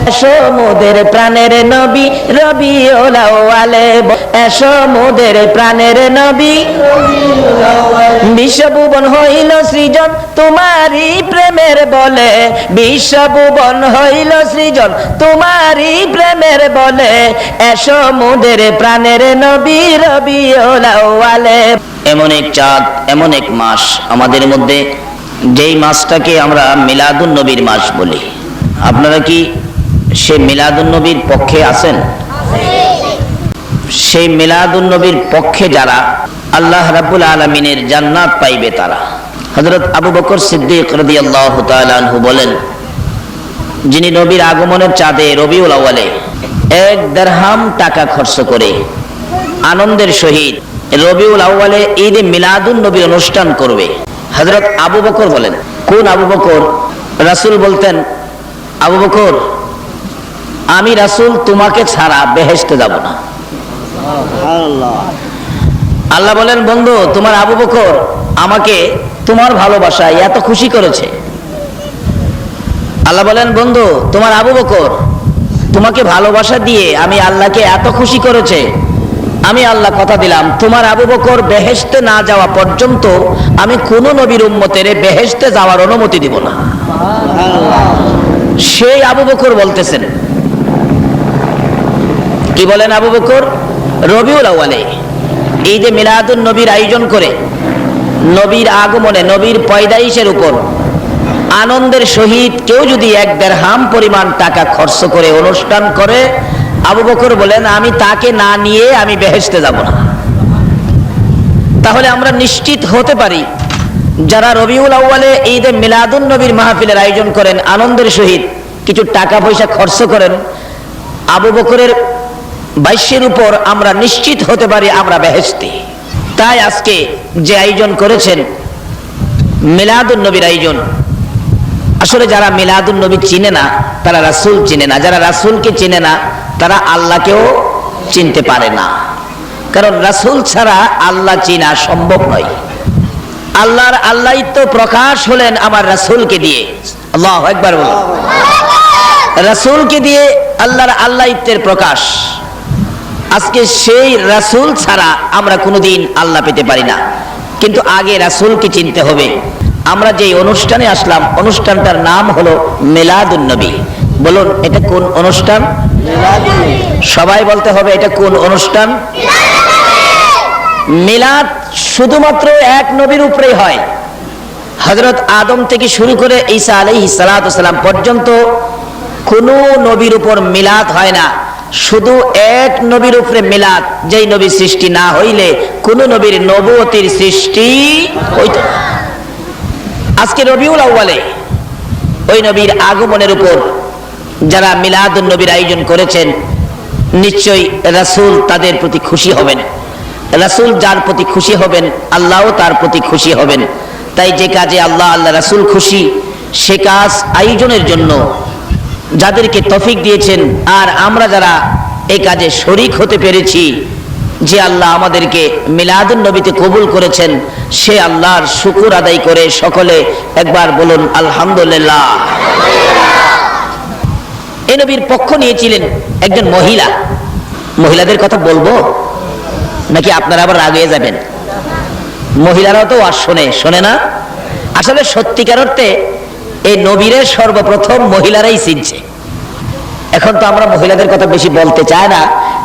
এসো মোদের প্রাণের নবী রবিউল আউয়ালে, এসো মোদের প্রাণের নবী। বিশ্বভুবন হইল সৃজন তোমারই প্রেমের বলে, বিশ্বভুবন হইল সৃজন তোমারই প্রেমের বলে, এসো মোদের প্রাণের নবী রবিউল আউয়ালে। এমন এক চাঁদ, এমন এক মাস আমাদের মধ্যে, যেই মাসটাকে আমরা মিলাদুন নবীর মাস বলি। আপনারা কি সেই মিলাদুন নবীর পক্ষে আছেন? সেই মিলাদুন নবীর পক্ষে যারা, আল্লাহ রাব্বুল আলামিনের জান্নাত পাইবে তারা। হযরত আবু বকর সিদ্দিক রাদিয়াল্লাহু তাআলা আনহু বলেন, যিনি নবীর আগমনের চাঁদে রবিউল আউয়ালে 1 দিরহাম টাকা খরচ করে আনন্দের সহিত রবিউল আউয়ালে ঈদে মিলাদুন নবী অনুষ্ঠান করবে। হযরত আবু বকর বলেন, কোন আবু বকর? রাসূল বলতেন, আবু বকর, আমি রাসূল তোমাকে ছাড়া বেহেশতে যাব না। আল্লাহ বলেন, বন্ধু তোমার আবু বকর আমাকে তোমার ভালোবাসায় এত খুশি করেছে। আল্লাহ বলেন, বন্ধু তোমার আবু বকর তোমাকে ভালোবাসা দিয়ে আমি আল্লাহকে এত খুশি করেছে, আমি আল্লাহ কথা দিলাম তোমার আবু বকর বেহেশতে না যাওয়া পর্যন্ত আমি কোন নবীর উম্মতের বেহেশতে যাওয়ার অনুমতি দিব না। সেই আবু বকর বলতেছেন, কি বলেন আবু বকর? রবিউল আউয়ালে ঈদে মিলাদুন নবীর আয়োজন করে নবীর আগমনে, নবীর পয়দাইশের উপর আনন্দের সহিত কেউ যদি 1 দিরহাম পরিমাণ টাকা খরচ করে অনুষ্ঠান করে, আবু বকর বলেন আমি তাকে না নিয়ে আমি বেহেশতে যাব না। তাহলে আমরা নিশ্চিত হতে পারি, যারা রবিউল আউয়ালে ঈদে মিলাদুন নবীর মাহফিলের আয়োজন করেন, আনন্দের সহিত কিছু টাকা পয়সা খরচ করেন, আবু বকরের বাইশের উপর আমরা নিশ্চিত হতে পারি আমরা বেহেশতে। তাই আজকে যে আয়োজন করেছেন মিলাদুন নবীর আয়োজন, আসলে যারা মিলাদুন নবী চিনে না তারা রাসূল চিনে না, যারা রাসূলকে চিনে না তারা আল্লাহকেও চিনতে পারে না। কারণ রাসূল ছাড়া আল্লাহ চিনা সম্ভব নয়। আল্লাহর আল্লাহিত্ব প্রকাশ হলেন আমার রাসূলকে দিয়ে। আল্লাহু আকবার বলুন। রাসূলকে দিয়ে আল্লাহর আল্লাহিত্বের প্রকাশ। আজকে সেই রাসূল ছাড়া আমরা কোনোদিন আল্লাহ পেতে পারি না। কিন্তু আগে রাসূলকে চিনতে হবে। আমরা যে অনুষ্ঠানে আসলাম, অনুষ্ঠানটার নাম হলো মিলাদুন নবী। বলুন এটা কোন অনুষ্ঠান? সবাই বলতে হবে এটা কোন অনুষ্ঠান? মিলাদ শুধুমাত্র এক নবীর উপরেই হয়। হযরত আদম থেকে শুরু করে ঈসা আলাইহিস সালাতু ওয়াস সালাম পর্যন্ত কোন নবীর উপর মিলাদ হয় না, শুধু এক নবীর উপরে মিলাদ, যেই নবী সৃষ্টি না হইলে কোন নবীর নবুয়তির সৃষ্টি হইত না। আজকে রবিউল আউয়ালে ওই নবীর আগমনের উপর যারা মিলাদুন নবীর আয়োজন করেছেন, নিশ্চয়ই রাসূল তাদের প্রতি খুশি হবেন। রাসূল যার প্রতি খুশি হবেন, আল্লাহও তার প্রতি খুশি হবেন। তাই যে কাজে আল্লাহ রাসূল খুশি, সে কাজ আয়োজনের জন্য যাদেরকে তৌফিক দিয়েছেন, আর আমরা যারা এই কাজে শরীক হতে পেরেছি, যে আল্লাহ আমাদেরকে মিলাদুন নবীতে কবুল করেছেন, সে আল্লাহর শুকর আদায় করে সকলে একবার বলুন আলহামদুলিল্লাহ। এই নবীর পক্ষ নিয়েছিলেন একজন মহিলা। মহিলাদের কথা বলবো নাকি আপনারা আবার রাগ হয়ে যাবেন? মহিলারাও তো আর শোনে না। আসলে সত্যিকার অর্থে এই নবীরে সর্বপ্রথম মহিলারাই চিনছে। এখন তো আমরা মহিলাদের কথা বেশি বলতে চাই না,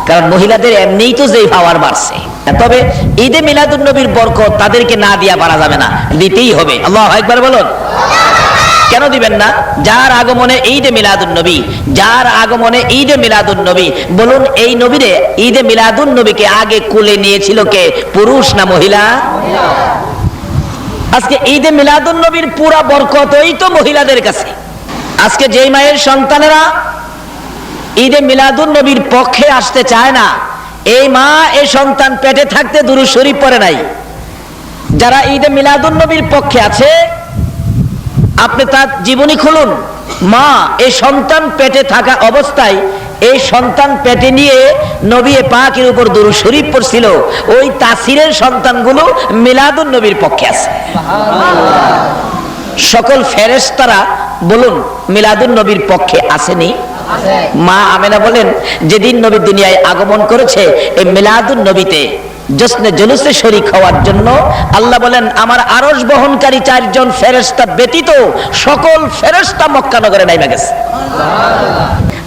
কারণ মহিলাদের এমনিই তো যেই পাওয়ার বাড়ছে। তবে ঈদে মিলাদুন নবীর বরকত তাদেরকে না দিয়া পারা যাবে না, দিতেই হবে। আল্লাহু আকবার বলুন। কেন দিবেন না? যার আগমনে ঈদে মিলাদুন নবী, যার আগমনে ঈদে মিলাদুন নবী। বলুন এই নবীরে, ঈদে মিলাদুন নবীকে আগে কোলে নিয়েছিল কে, পুরুষ না মহিলা? আজকে ঈদে মিলাদুন নবীর পুরা বরকতই তো মহিলাদের কাছে। আজকে যেই মায়ের সন্তানেরা ঈদে মিলাদুন নবীর পক্ষে আসতে চায় না, এই মা এই সন্তান পেটে থাকতে দুরূদ শরীফ পড়ে নাই। যারা ঈদে মিলাদুন নবীর পক্ষে আছে, আপনি তার জীবনী খুলুন। মা এই সন্তান পেটে থাকা অবস্থায়, এই সন্তান পেটে নিয়ে নবী পাকের উপর দুরূদ শরীফ পড়ছিল, ওই তাসিরের সন্তানগুলো মিলাদুন নবীর পক্ষে আছে। সকল ফেরেশতারা বলুন মিলাদুন নবীর পক্ষে আসেনি? মা আমেনা বলেন যেদিন নবী দুনিয়ায় আগমন করেছে এই মিলাদুন নবীতে জশ্নে জুলুসে শরীক হওয়ার জন্য আল্লাহ বলেন আমার আরশ বহনকারী 4 জন ফেরেশতা ব্যতীত সকল ফেরেশতা মক্কা নগরে নাইমা গেছে।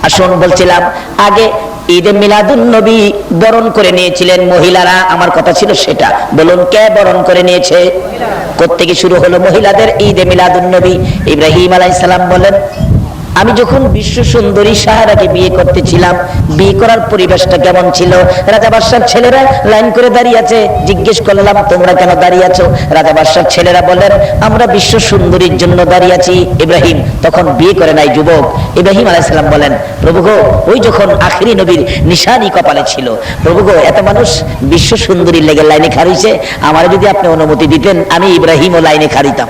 আসুন বলছিলাম আগে ঈদে মিলাদুন নবী বরণ করে নিয়েছিলেন মহিলারা, আমার কথা ছিল সেটা। বলুন কে বরণ করে নিয়েছে? কোত্থেকে শুরু হলো মহিলাদের ঈদে মিলাদুন নবী? ইব্রাহিম আলাইহিস সালাম বলেন আমি যখন বিশ্ব সুন্দরী সাহারাকে বিয়ে করতেছিলাম, বিয়ে করার পরিবেশটা কেমন ছিল? রাজা বাদশার ছেলেরা লাইন করে দাঁড়িয়ে আছে। জিজ্ঞেস করলাম তোমরা কেন দাঁড়িয়ে আছো? রাজা বাদশার ছেলেরা বলেন আমরা বিশ্ব সুন্দরীর জন্য দাঁড়িয়ে আছি। ইব্রাহিম তখন বিয়ে করে নাই, যুবক। ইব্রাহিম আলাইহিস সালাম বলেন প্রভু গো, ওই যখন আখিরি নবীর নিশানি কপালে ছিল, প্রভু গো এত মানুষ বিশ্ব সুন্দরীর লেগে লাইনে খাড়িয়েছে, আমার যদি আপনি অনুমতি দিতেন আমি ইব্রাহিমও লাইনে খাড়িতাম।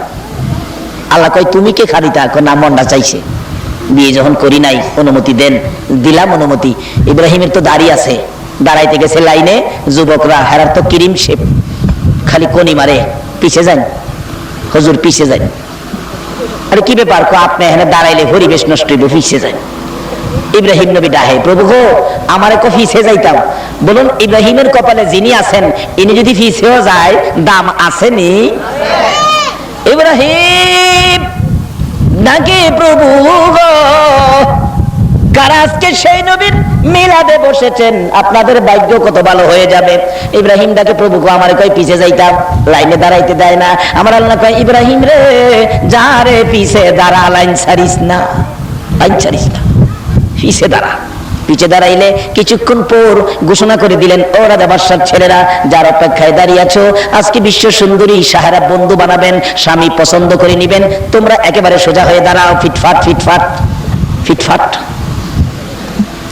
আল্লাহ কয় তুমি কে খাড়িতা? না মনটা চাইছে। বিয়ে যখন করি নাই অনুমতি দেন, দিলাম অনুমতি। ইব্রাহিমের তো দাড়ি আছে, দাঁড়াইতে গেছে লাইনে, যুবকরা হেরার তো ক্রিম শেপ, খালি কোনি মারে, পিছে যান হুজুর পিছে যান। আরে কি ব্যাপার? আপনি এখানে দাঁড়াইলে পরিবেশ নষ্ট হইব, পিছে যান। ইব্রাহিম নবী ডাহে প্রভু গো আমারে কো পিছে যাইতাম। বলুন ইব্রাহিমের কপালে যিনি আছেন ইনি যদি পিছেও যায় দাম আসেনি? ইব্রাহিম নাকি প্রভু গো, কারা আজকে সেই নবীর মিলাদে বসেছেন, আপনাদের ভাগ্য কত ভালো হয়ে যাবে। ইব্রাহিম ডাকে প্রভু গো আমারে কই পিছে যাইতাম, লাইনে দাঁড়াইতে দেয় না। আমার আল্লাহ কয় ইব্রাহিম রে যা রে পিছে দাঁড়া, লাইন ছাড়িস না, লাইন ছাড়িস না, পিছে দাঁড়া। পিছে দাঁড়াইলে কিছুক্ষণ পর ঘোষণা করে দিলেন ও রাজা বাদশার ছেলেরা যার অপেক্ষায় দাঁড়িয়ে আছো, আজকে বিশ্ব সুন্দরী সাহারা বন্ধু বানাবেন, স্বামী পছন্দ করে নিবেন, তোমরা একেবারে সোজা হয়ে দাঁড়াও, ফিটফাট ফিটফাট ফিটফাট।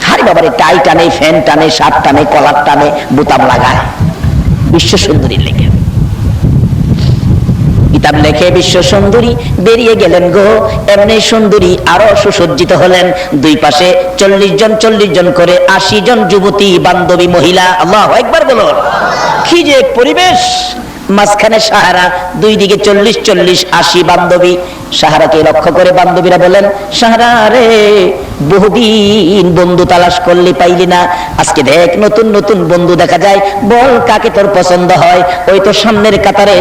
হারি বাবারে টাই টানে, ফ্যান টানে, শার্ট টানে, কলার টানে, বোতাম লাগায় বিশ্ব সুন্দরীর লেগে। কিতাব লেখে বিশ্ব সুন্দরী বেরিয়ে গেলেন গো, এমনি সুন্দরী আরো সুসজ্জিত হলেন। দুই পাশে 40 জন করে 80 জন যুবতী বান্ধবী মহিলা। আল্লাহু আকবার বলুন। কি যে পরিবেশ! মাঝখানে সাহারা, দুই দিকে 40 80 বান্ধবী। সাহারাকে লক্ষ্য করে বান্ধবীরা বলেন সাহারা রে বহুদিন বন্ধু তালাশ করলি পাইলি না, আজকে দেখ নতুন নতুন বন্ধু দেখা যায়, বল কাকে তোর পছন্দ হয়। ওই তো সামনের কাতারে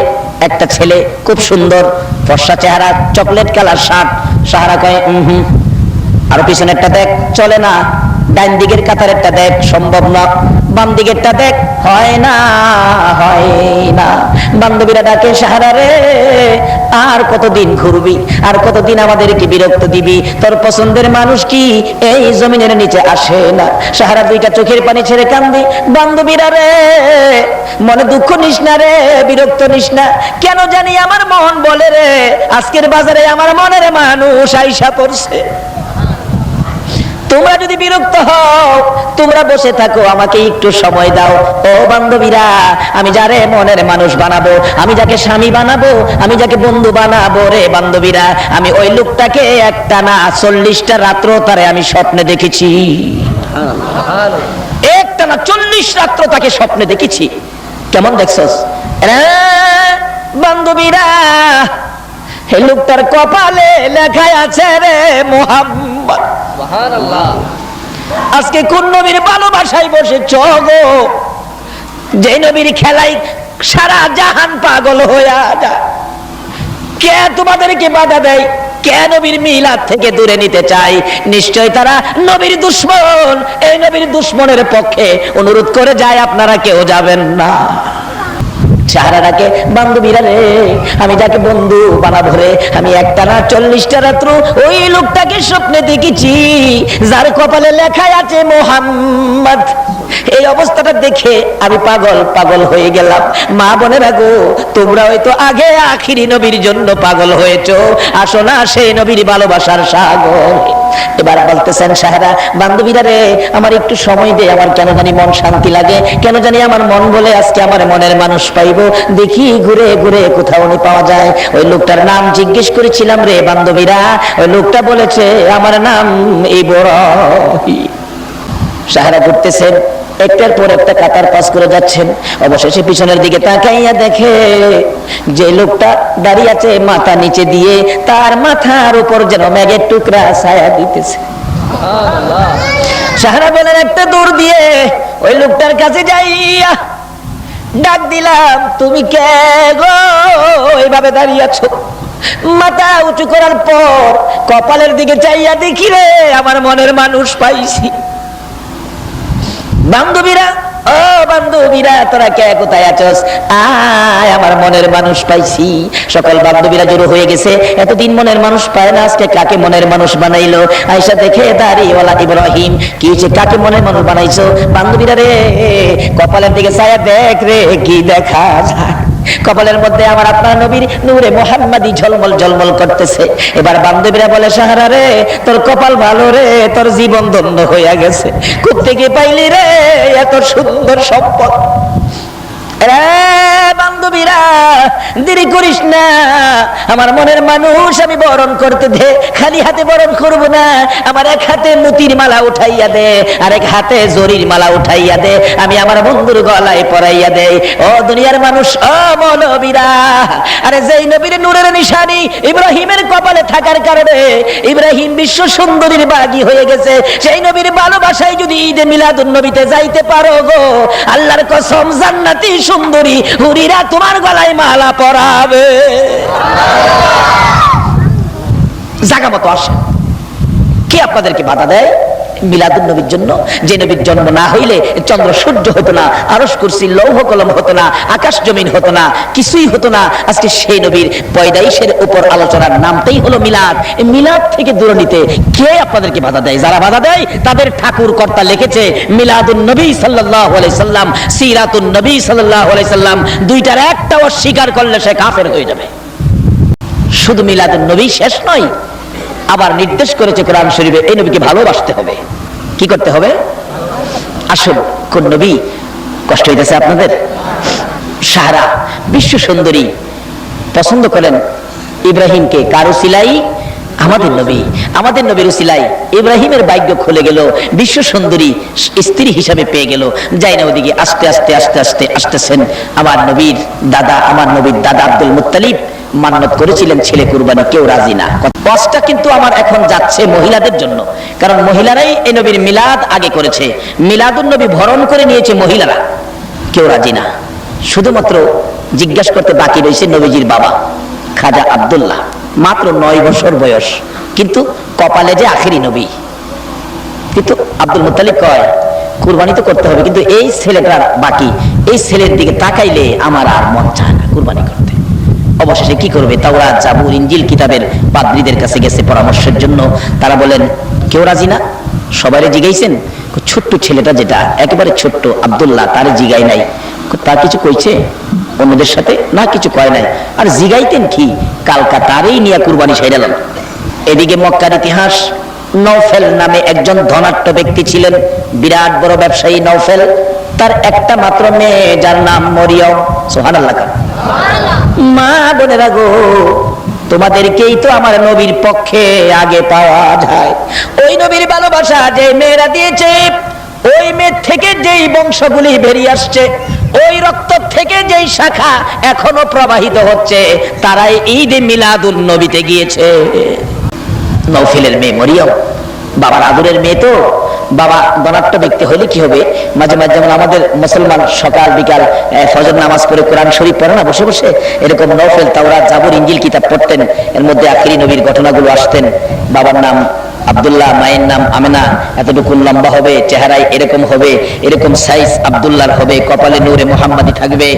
একটা ছেলে খুব সুন্দর, ফর্সা চেহারা, চকলেট কালার শার্ট। সাহারা কয় আরো পিছনেরটা দেখ, চলে না। ডান দিকের কাতারেরটা দেখ, সম্ভব না। বাম দিকেরটা দেখ, হয় না হয় না। বান্ধবীরা ডাকে সাহারা রে আর কতদিন ঘুরবি, আর কতদিন আমাদেরকে বিরক্ত দিবি, তোর পছন্দের মানুষ কি এই জমিনের নিচে আসে না। সাহারা দুইটা চোখের পানি ছেড়ে কান্দি, বান্ধবীরা রে মনে দুঃখ নিস না রে, বিরক্ত নিস না, কেন জানি আমার মন বলে রে আজকের বাজারে আমার মনের মানুষ আইসা পড়ছে। তোমরা যদি বিরক্ত হও তোমরা বসে থাকো, আমাকে একটু সময় দাও। ও বান্ধবীরা, আমি যারে মনের মানুষ বানাবো, আমি যাকে স্বামী বানাবো, আমি যাকে বন্ধু বানাবো রে বান্ধবীরা, আমি ওই লোকটাকে একটানা 40টা রাত্র তারে আমি স্বপ্নে দেখেছি। একটানা 40 রাত্র তাকে স্বপ্নে দেখেছি। কেমন দেখছস বান্ধবীরা? এই লোকটার কপালে লেখা আছে রে মুহাম্মদ। আজকে কোন নবীর ভালোবাসায় বসেছ গো, যে নবীর খেলাই সারা জাহান পাগল হইয়া যায়? কে তোমাদেরকে বাধা দেয়? কে নবীর মিলাদ থেকে দূরে নিতে চায়? নিশ্চয় তারা নবীর দুশ্মন। এই নবীর দুশ্মনের পক্ষে অনুরোধ করে যায়, আপনারা কেউ যাবেন না। সাহারাকে বান্ধবীরা রে আমি যাকে বন্ধু বানাবো রে, আমি একটানা 40টা রাত্র ওই লোকটাকে স্বপ্নে দেখেছি যার কপালে লেখাই আছে মুহাম্মদ। এই অবস্থাটা দেখে আমি পাগল পাগল হয়ে গেলাম। মা বোনেরা গো, তোমরা হয়তো আগে আখিরি নবীর জন্য পাগল হয়েছো, আসো না সেই নবীর ভালোবাসার সাগর। এবার বলতেছেন সাহারা বান্ধবীরা রে আমার একটু সময় দে, আমার কেন জানি মন শান্তি লাগে, কেন জানি আমার মন বলে আজকে আমার মনের মানুষ পাইবো, দেখি ঘুরে ঘুরে কোথাও নি পাওয়া যায়। ওই লোকটার নাম জিজ্ঞেস করেছিলাম রে বান্ধবীরা, ওই লোকটা বলেছে আমার নাম ইব্রাহিম। সাহারা ঘুরতেছেন, একটার পর একটা কাতার পাস করে যাচ্ছেন। অবশেষে পিছনের দিকে তাকাইয়া দেখে যে লোকটা দাঁড়িয়ে আছে মাথা নিচে দিয়ে, তার মাথার উপর যেন মেঘের টুকরা ছায়া দিতেছে। সাহারা বলেন একটা দৌড় দিয়ে ওই লোকটার কাছে যাইয়া ডাক দিলাম, তুমি কে গো এইভাবে দাঁড়িয়ে আছো? মাথা উঁচু করার পর কপালের দিকে চাইয়া দেখি রে আমার মনের মানুষ পাইছি। বান্ধবীরা, ও বান্ধবীরা, তোরা কে কোথায় আছস? আয়, আমার মনের মানুষ পাইছি। সকল বান্ধবীরা জড়ো হয়ে গেছে। এতদিন মনের মানুষ পায় না, আজকে কাকে মনের মানুষ বানাইলো? আয়েশা দেখে দাড়িওয়ালা ইব্রাহিম, কি হয়েছে, কাকে মনের মানুষ বানাইছো? বান্ধবীরা রে, কপালের দিকে চাইয়া দেখ রে, কি দেখা যায়? কপালের মধ্যে আমার আপনার নবীর নূরে মুহাম্মাদি ঝলমল ঝলমল করতেছে। এবার বান্ধবীরা বলে, সাহারা রে, তোর কপাল ভালো রে, তোর জীবন ধন্য হইয়া গেছে। কোত্থেকে পাইলি রে এত সুন্দর সম্পদ? বান্ধবীরা, দেরি করিস না, আমার মনের মানুষ আমি বরণ করতে দে। খালি হাতে বরণ করব না, আমার এক হাতে মতির মালা উঠাইয়া দে, আর এক হাতে জরির মালা উঠাইয়া দে, আমি আমার বন্ধুর গলায় পরাইয়া দে। ও দুনিয়ার মানুষ, ও মৌলবীরা, আরে যেই নবীর নূরের নিশানি ইব্রাহিমের কপালে থাকার কারণে ইব্রাহিম বিশ্ব সুন্দরীর বাগী হয়ে গেছে, সেই নবীর ভালোবাসায় যদি ঈদে মিলাদুন নবীতে যাইতে পারো গো, আল্লাহর কসম জান্নাতি সুন্দরী হুরিরা তোমার গলায় মালা পরাবে। জায়গা মতো আসে। কে আপনাদেরকে বাধা দেয় মিলাদুন নবীর জন্য? যে নবীর জন্ম না হইলে চন্দ্র সূর্য হতো না, আরশ কুরসি লৌহ কলম হতো না, আকাশ জমিন হতো না, কিছুই হতো না। আজকে সেই নবীর পয়দাইশের উপর আলোচনার নামটাই হলো মিলাদ। মিলাদ থেকে দূরে নিতে কে আপনাদেরকে বাধা দেয়? যারা বাধা দেয় তাদের ঠাকুর কর্তা লিখেছে মিলাদুন নবী সাল্লাল্লাহু আলাইহি সাল্লাম, সিরাতুন নবী সাল্লাল্লাহু আলাইহি সাল্লাম, দুইটার একটা অস্বীকার করলে সে কাফের হয়ে যাবে। শুধু মিলাদুন নবী শেষ নয়, আবার নির্দেশ করেছে কোরআন শরীফে এই নবীকে ভালোবাসতে হবে। কি করতে হবে? আসুন, কোন নবী কষ্ট হইতেছে আপনাদের? সাহারা বিশ্ব সুন্দরী পছন্দ করেন ইব্রাহিমকে। কার উসিলাই? আমাদের নবী। আমাদের নবীর উসিলাই ইব্রাহিমের ভাগ্য খুলে গেল, বিশ্ব সুন্দরী স্ত্রী হিসাবে পেয়ে গেল। যাই না ওদিকে আস্তে আস্তে আস্তে আস্তে আসতেছেন আমার নবীর দাদা, আমার নবীর দাদা আব্দুল মুত্তালিব মান্নত করেছিলেন ছেলে কুরবানি, কেউ রাজি না। কষ্টটা কিন্তু আমার এখন যাচ্ছে মহিলাদের জন্য, কারণ মহিলারাই এই নবীর মিলাদ আগে করেছে, মিলাদুন নবী ভরণ করে নিয়েছে মহিলারা, কেউ রাজি না। শুধুমাত্র জিজ্ঞাসা করতে বাকি রয়েছে নবীজির বাবা খাজা আব্দুল্লাহ, মাত্র 9 বছর বয়স, কিন্তু কপালে যে আখেরি নবী। কিন্তু আব্দুল মুত্তালিব কয় কুরবানি তো করতে হবে, কিন্তু এই ছেলেটার বাকি, এই ছেলের দিকে তাকাইলে আমার আর মন চায় না কুরবানি করতে। অবশেষে কি করবে? তাওরাত, জাবুর, ইনজিল কিতাবের পাদ্রীদের কাছে গেছে পরামর্শের জন্য। তারা বলেন কেউ রাজি না। সবাই জিগাইছেন, ছোট্ট ছেলেটা যেটা একেবারে ছোট্ট আব্দুল্লাহ, তারে জিগাই নাই। তার কিছু কইছে অন্যদের সাথে? না, কিছু কয় নাই। আর জিগাইতেন কি? কালকা তারেই নিয়ে কুরবানি সাইরালেন। এদিকে মক্কার ইতিহাস, নওফেল নামে একজন ধনাঢ্য ব্যক্তি ছিলেন, বিরাট বড় ব্যবসায়ী নওফেল। তার একটা মাত্র মেয়ে, যার নাম মরিয়ম। সুবহানাল্লাহ। মা বোনেরা গো, তোমাদেরকেই তো আমার নবীর পক্ষে আগে পাওয়া যায়। ওই নবীর ভালোবাসা যে মেয়েরা দিয়েছে, ওই মেয়ে থেকে যেই বংশগুলি বেরিয়ে আসছে, ওই রক্ত থেকে যেই শাখা এখনো প্রবাহিত হচ্ছে, তারাই ঈদে মিলাদুন নবীতে গিয়েছে। নওফেলের মেয়ে মরিয়ম বাবার আদরের মেয়ে। তো বাবা ধনাঢ্য ব্যক্তি হলে কি হবে, মাঝে মাঝে যেমন আমাদের মুসলমান সকাল বিকাল ফজর নামাজ পড়ে কোরআন শরীফ পড়ে না বসে বসে, এরকম নওফেল তাওরাত, জাবুর, ইনজিল কিতাব পড়তেন। এর মধ্যে আখিরি নবীর ঘটনাগুলো আসতেন। বাবার নাম আব্দুল্লাহ, মায়ের নাম আমেনা, এতটুকু লম্বা হবে, চেহারায় এরকম হবে, এরকম সাইজ আব্দুল্লাহর হবে, কপালে নূরে মুহাম্মাদি থাকবে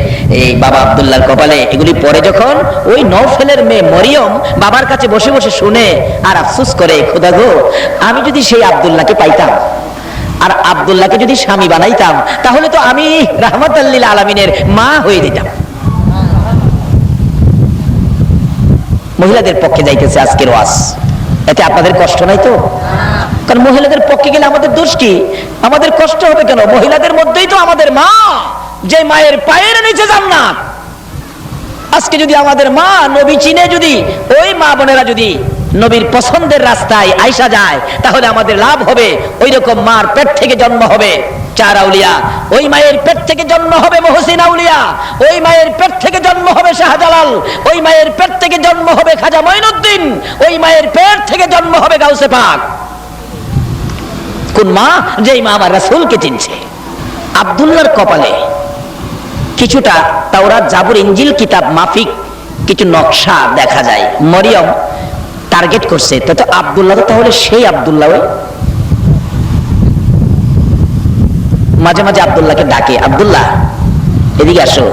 এই বাবা আব্দুল্লাহর কপালে। এগুলি পরে যখন ওই নওফেলের মেয়ে মরিয়ম বাবার কাছে বসে বসে শুনে আর আফসোস করে, খোদা গো, আমি যদি সেই আব্দুল্লাহকে পাইতাম আর আব্দুল্লাহকে যদি স্বামী বানাইতাম, তাহলে তো আমি রাহমাতাল লিল আলামিনের মা হয়ে যেতাম। মহিলাদের পক্ষে যাইতেছে আজকের ওয়াজ, এতে আপনাদের কষ্ট নাই তো? কারণ মহিলাদের পক্ষে গেলে আমাদের দোষ কি? আমাদের কষ্ট হবে কেন? মহিলাদের মধ্যেই তো আমাদের মা, যে মায়ের পায়ের নিচে জান্নাত। আজকে যদি আমাদের মা নবী চিনে, যদি ওই মা বোনেরা যদি নবীর পছন্দের রাস্তায় আইসা যায়, তাহলে আমাদের লাভ হবে। ওই রকম মার পেট থেকে জন্ম হবে 4 আউলিয়া, ওই মায়ের পেট থেকে জন্ম হবে মহসিন আউলিয়া, ওই মায়ের পেট থেকে জন্ম হবে শাহজালাল, ওই মায়ের পেট থেকে জন্ম হবে খাজা মঈনুদ্দিন, ওই মায়ের পেট থেকে জন্ম হবে গাউসে পাক। কোন মা? যেই মা আমার রাসূলকে চিনছে। আব্দুল্লাহর কপালে কিছুটা তাওরাত, জাবুর, ইনজিল কিতাব মাফিক কিছু নকশা দেখা যায়। মরিয়ম টার্গেট করছে, তো আব্দুল্লাহ তো তাহলে সেই আব্দুল্লাহ। মাঝে মাঝে আব্দুল্লাহকে ডাকে, আব্দুল্লাহ এদিকে আসো,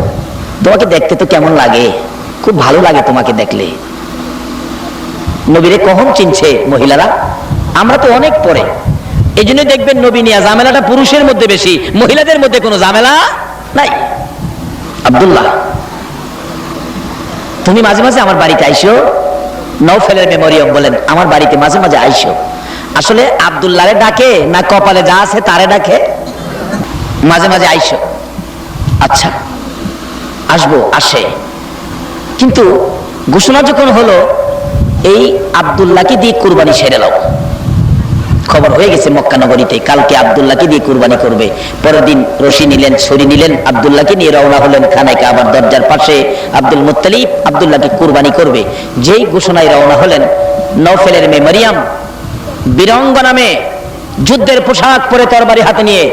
তোমাকে দেখতে তো কেমন লাগে, খুব ভালো লাগে তোমাকে দেখলে। নবীরে কখন চিনছে মহিলারা? আমরা তো অনেক পরে। এই জন্য দেখবেন নবী নিয়ে ঝামেলাটা পুরুষের মধ্যে বেশি, মহিলাদের মধ্যে কোনো ঝামেলা নাই। আব্দুল্লাহ তুমি মাঝে মাঝে আমার বাড়িতে আইসো। নওফেলের মেয়ে মরিয়ম বলেন, আমার বাড়িতে মাঝে মাঝে আইসো। আসলে আব্দুল্লাহরে ডাকে না কপালে যা আছে তারে ডাকে? মাঝে মাঝে আইসো। আচ্ছা আসবো, আসে। কিন্তু ঘোষণা যখন হলো এই আব্দুল্লাহকে দিয়ে কুরবানি সেরে নাও, খবর হয়ে গেছে মক্কা নগরীতে, কালকে আব্দুল্লাহকে দিয়ে কুরবানি করবে। পরের দিন রশি নিলেন, ছুরি নিলেন, আব্দুল্লাহকে নিয়ে রওনা হলেন খানায় কাবার দরজার পাশে। আব্দুল মুত্তালিব আব্দুল্লাহকে কুরবানি করবে। যেই ঘোষণায় রওনা হলেন, নওফেলের মেয়ে মারিয়াম বীরাঙ্গনা মেয়ে, যুদ্ধের পোশাক পরে তরবারি হাতে নিয়ে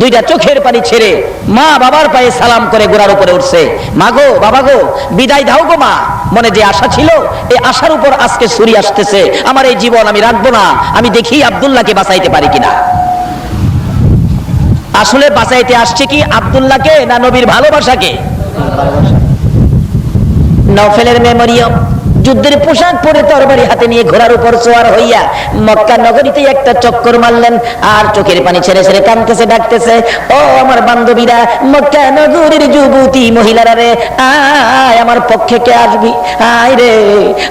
দুইটা চোখের পানি ছেড়ে মা বাবার পায়ে সালাম করে গোড়ার উপরে উঠছে। মা গো, বাবা গো, বিদায় দাও গো মা। মনে যে আশা ছিল, এই আশার উপর আজকে ছুরি আসতেছে। আমার এই জীবন আমি রাখবো না, আমি দেখি আব্দুল্লাহকে বাঁচাইতে পারি কিনা। আসলে বাঁচাইতে আসছে কি আব্দুল্লাহকে না নবীর ভালোবাসাকে? নওফেলের মেয়ে মরিয়ম যুদ্ধের পোশাক পরে তরবারি হাতে নিয়ে ঘোড়ার উপর সওয়ার হইয়া মক্কা নগরীতে একটা চক্কর মারলেন, আর চোখের পানি ছেড়ে ছেড়ে কাঁদতেছে, ডাকতেছে, ও আমার বান্ধবীরা, মক্কা নগরীর যুবতী মহিলারা রে, আয় আমার পক্ষে কে আসবি? আয় রে,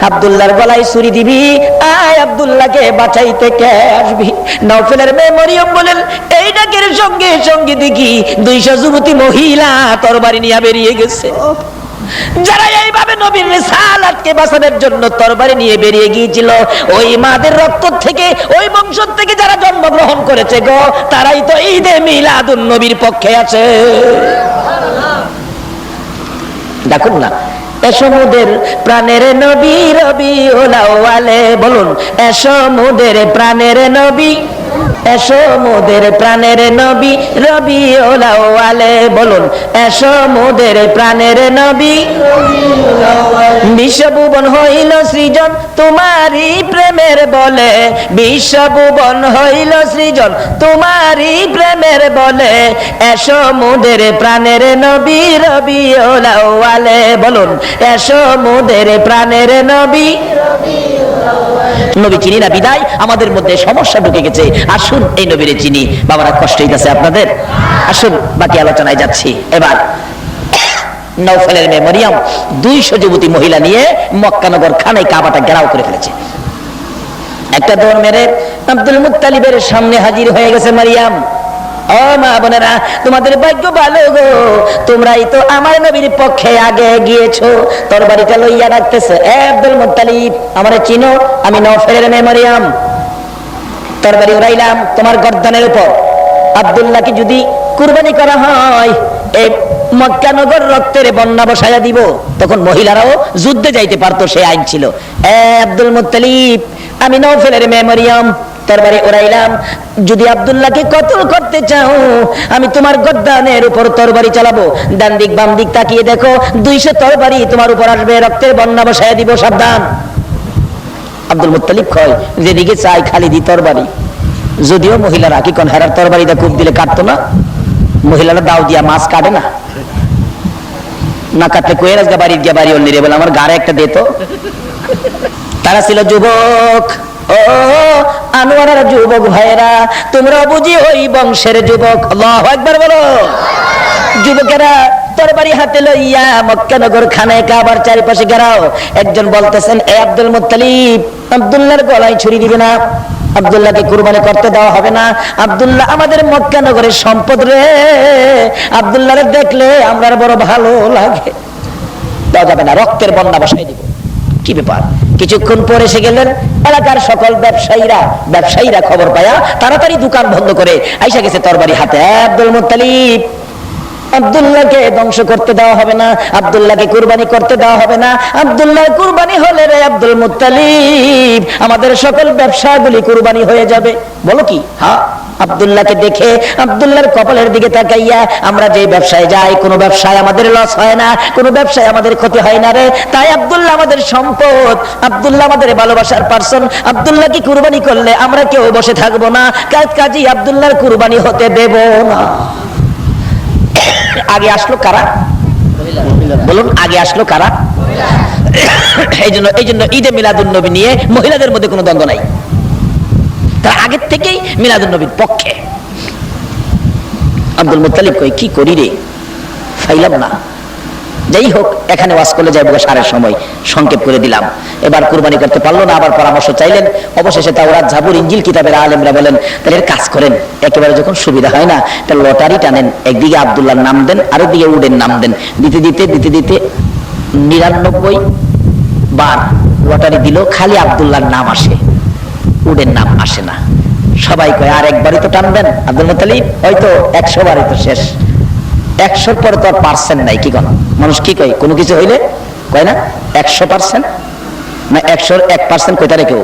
আব্দুল্লাহর গলায় ছুরি দিবি, আয় আব্দুল্লাহকে বাঁচাইতে কে আসবি? নওফেলের মেয়ে মরিয়ম বলেন, এই ডাকের সঙ্গে সঙ্গে দেখি 200 যুবতী মহিলা তরবারি নিয়ে বেরিয়ে গেছে। যারা এইভাবে নবীর রিসালাতকে বাঁচানোর জন্য তরবারি নিয়ে বেরিয়ে গিয়েছিল, ওই মাদের রক্ত থেকে, ওই বংশ থেকে যারা জন্মগ্রহণ করেছে গো, তারাই তো ঈদে মিলাদুন নবীর পক্ষে আছে। দেখুন না, এসো মোদের প্রাণের নবী রবিউল আউয়ালে, বলুন এসো মোদের প্রাণের নবী, এসো মোদের প্রাণের নবী রবিউল আউয়ালে, বলুন এসো মোদের প্রাণের নবী। বিশ্বভুবন হইল সৃজন তোমারই প্রেমের বলে, বিশ্বভুবন হইল সৃজন তোমারই প্রেমের বলে, এসো মোদের প্রাণের নবী রবিউল আউয়ালে, বলুন এসো মোদের প্রাণের নবী। নবী চিনি না বিদায় আমাদের মধ্যে সমস্যা ঢুকে গেছে। আসুন এই নবীরে চিনি। বাবারা কষ্ট হইতেছে আপনাদের? আসুন বাকি আলোচনায় যাচ্ছি। এবার নওফেলের মেয়ে মরিয়ম 200 যুবতী মহিলা নিয়ে মক্কানগর খানায় কাবাটা ঘেরাও করে ফেলেছে। একটা দৌড় মেরে আব্দুল মুত্তালিবের সামনে হাজির হয়ে গেছে মারিয়াম। ও মা বোনেরা, তোমাদের ভাগ্য ভালো গো, তোমরাই তো আমার নবীর পক্ষে আগে গিয়েছো। তরবারিটা লইয়া রাখতেছে, এ আব্দুল মুত্তালিব, আমারে চিনো? আমি নওফেলের মেয়ে মারিয়াম। তরবারি উড়াইলাম তোমার গর্দানের উপর। আব্দুল্লাহকে যদি কুরবানি করা হয়, এই মক্কা নগর রক্তের বন্যা বসায়া দিব। তখন মহিলারাও যুদ্ধে যাইতে পারতো, সে আইন ছিল। এ আব্দুল মুত্তালিব, আমি নওফেলের মেয়ে মারিয়াম, তরবারি উড়াইলাম। যদি আব্দুল্লাহকে কতল করতে চাও, আমি তোমার গর্দানের উপর তরবারি চালাবো। ডান দিক বাম দিক তাকিয়ে দেখো, 200 তরবারি তোমার উপর আসবে, রক্তের বন্যা বসায়া দিব, সাবধান। আব্দুল মুত্তালিব কয়, যেদিকে চাই খালি দি তরবারি। যদিও মহিলারা কি কোন হেরার তরবারিটা কূপ দিলে কাটতো না, মহিলারা দাও দিয়া মাছ কাটে না, না কাটলে কয়ে রাজগা বাড়ির গিয়া বাড়ি অন্যরে বলে আমার গাড়ে একটা দিত। তারা ছিল যুবক। ও আনোয়ারের যুবক ভাইরা, তোমরা বুঝি ওই বংশের যুবক। আল্লাহু আকবার বলো। যুবকেরা তরবারি হাতে লইয়া মক্কা নগর খানায় কাবার চারিপাশে ঘেরাও। একজন বলতেছেন, এ আব্দুল মুত্তালিব, আব্দুল্লাহর গলায় ছুরি দিবে না, আব্দুল্লাহকে কুরবানি করতে দেওয়া হবে না। আব্দুল্লাহ আমাদের মক্কা নগরের সম্পদ রে, আব্দুল্লাহরে দেখলে আমরা বড় ভালো লাগে, দেওয়া যাবে না, রক্তের বন্যা বসাই দিব। কি ব্যাপার? কিছুক্ষণ পরে এসে গেলেন এলাকার সকল ব্যবসায়ীরা খবর পায়া তাড়াতাড়ি দোকান বন্ধ করে আইসা গেছে তরবারি হাতে। আব্দুল মুত্তালিব, আব্দুল্লাহকে ধ্বংস করতে দেওয়া হবে না, আব্দুল্লাহকে কুরবানি করতে দেওয়া হবে না। আব্দুল্লাহ কুরবানি হলে রে আব্দুল মুত্তালিব, আমাদের সকল ব্যবসাগুলি কুরবানি হয়ে যাবে। বলো কি? হ্যাঁ, আব্দুল্লাহকে দেখে আব্দুল্লাহর কপালের দিকে তাকাইয়া আমরা যে ব্যবসায় যাই, কোনো ব্যবসায় আমাদের লস হয় না, কোনো ব্যবসায় আমাদের ক্ষতি হয় না রে। তাই আব্দুল্লাহ আমাদের সম্পদ, আব্দুল্লাহ আমাদের ভালোবাসার পার্সন। আব্দুল্লাহকে কুরবানি করলে আমরা কেউ বসে থাকবো না, কাজী আব্দুল্লাহর কুরবানি হতে দেব না। আগে আসলো কারা বলুন? আগে আসলো কারা? এই জন্য ঈদে মিলাদুন নবী নিয়ে মহিলাদের মধ্যে কোনো দ্বন্দ্ব নাই। তারা আগের থেকেই মিলাদুন নবীর পক্ষে। আব্দুল মুত্তালিব কই কি করি রে, ফাইলাম না। যাই হোক, এখানে ওয়াজ করলে যাইব সারের সময়, সংক্ষেপ করে দিলাম। এবার কুরবানি করতে পারলো না, আবার পরামর্শ চাইলেন। অবশেষে তাওরাত, জাবুর, ইনজিল কিতাবের আলেমরা বলেন তাহলে কাজ করেন, একেবারে যখন সুবিধা হয় না তা লটারি টানেন, একদিকে আব্দুল্লাহর নাম দেন, আরেকদিকে উডের নাম দেন। দিতে দিতে 99 বার লটারি দিল, খালি আব্দুল্লাহর নাম আসে, উডের নাম আসে না। সবাই কয় আর একবারই তো টানবেন আব্দুল মুত্তালিব, হয়তো 100 বারই তো শেষ। 100-র পরে তো আর পার্সেন্ট নাই। কি কোন মানুষ কি কয়, কোনো কিছু হইলে কয় না 100% না 101% কইতা রে কেউ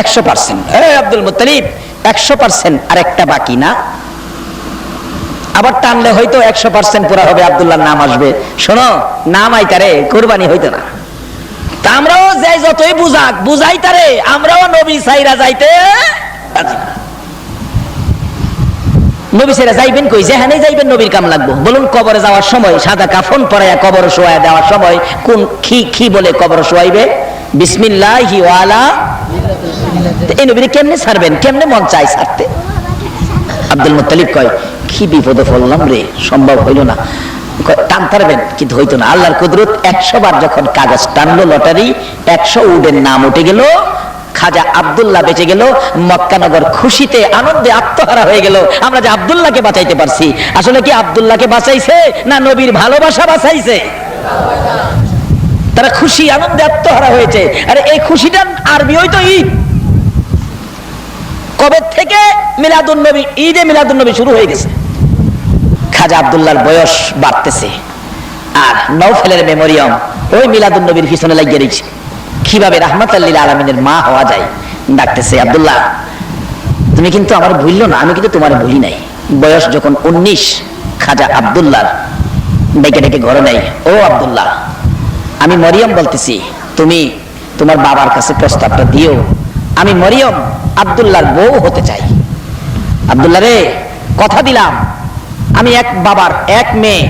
100%। আব্দুল মুত্তালিব 100% আর একটা বাকি না, আবার টানলে হয়তো 100% পুরা হবে, আব্দুল্লাহর নাম আসবে। শোনো, নাম আইতারে কুরবানি হইতো না। তা আমরাও যাই, যতই বুঝাইতারে আমরাও নবী সাইরা যাইতে রাজি না। নবী সাইরা যাইবেন কই? যেখানে যাইবেন নবীর কাম লাগবো। বলুন, কবরে যাওয়ার সময় সাদা কাফন পরাইয়া কবর শোয়া দেওয়ার সময় কোন কি বলে কবর শোয়াইবে? বিসমিল্লাহি ওয়া আলা। এই নবীরে কেমনে ছাড়বেন? কেমনে মন চাই ছাড়তে? আব্দুল মুত্তালিব কয় কি বিপদে পড়লাম রে, সম্ভব হইল না। টান পারবেন কিন্তু হইতো না। আল্লাহর কুদরত, 100 বার যখন কাগজ টানলো লটারি, 100 উডের নাম উঠে গেল, খাজা আব্দুল্লাহ বেঁচে গেল। মক্কানগর খুশিতে আনন্দে আত্মহারা হয়ে গেল। আমরা যে আব্দুল্লাহকে বাঁচাইতে পারছি, আসলে কি আব্দুল্লাহকে বাঁচাইছে না নবীর ভালোবাসা বাঁচাইছে? তারা খুশি আনন্দে আত্মহারা হয়েছে। আরে এই খুশিটা আরবি হইতো ঈদ। কবে থেকে মিলাদুন নবী, ঈদে মিলাদুন নবী শুরু হয়ে গেছে। খাজা আব্দুল্লাহর বয়স বাড়তেছে, আর নওফেলের মেমোরিয়াম ওই মিলাদুন নবীর পিছনে লাগিয়ে রয়েছে। কিভাবে রাহমাতাল লিল আলামিনের মা হওয়া যায়। ডাকতেছে, আব্দুল্লাহ তুমি কিন্তু আমার ভুললো না, আমি কিন্তু তোমার ভুলি নাই। বয়স যখন 19, খাজা আব্দুল্লাহর ডেকে ডেকে ঘরে নেই। ও আব্দুল্লাহ, আমি মরিয়ম বলতেছি, তুমি তোমার বাবার কাছে প্রস্তাবটা দিও। আমি মরিয়ম আব্দুল্লাহর বউ হতে চাই। আব্দুল্লাহ রে, কথা দিলাম, আমি এক বাবার এক মেয়ে,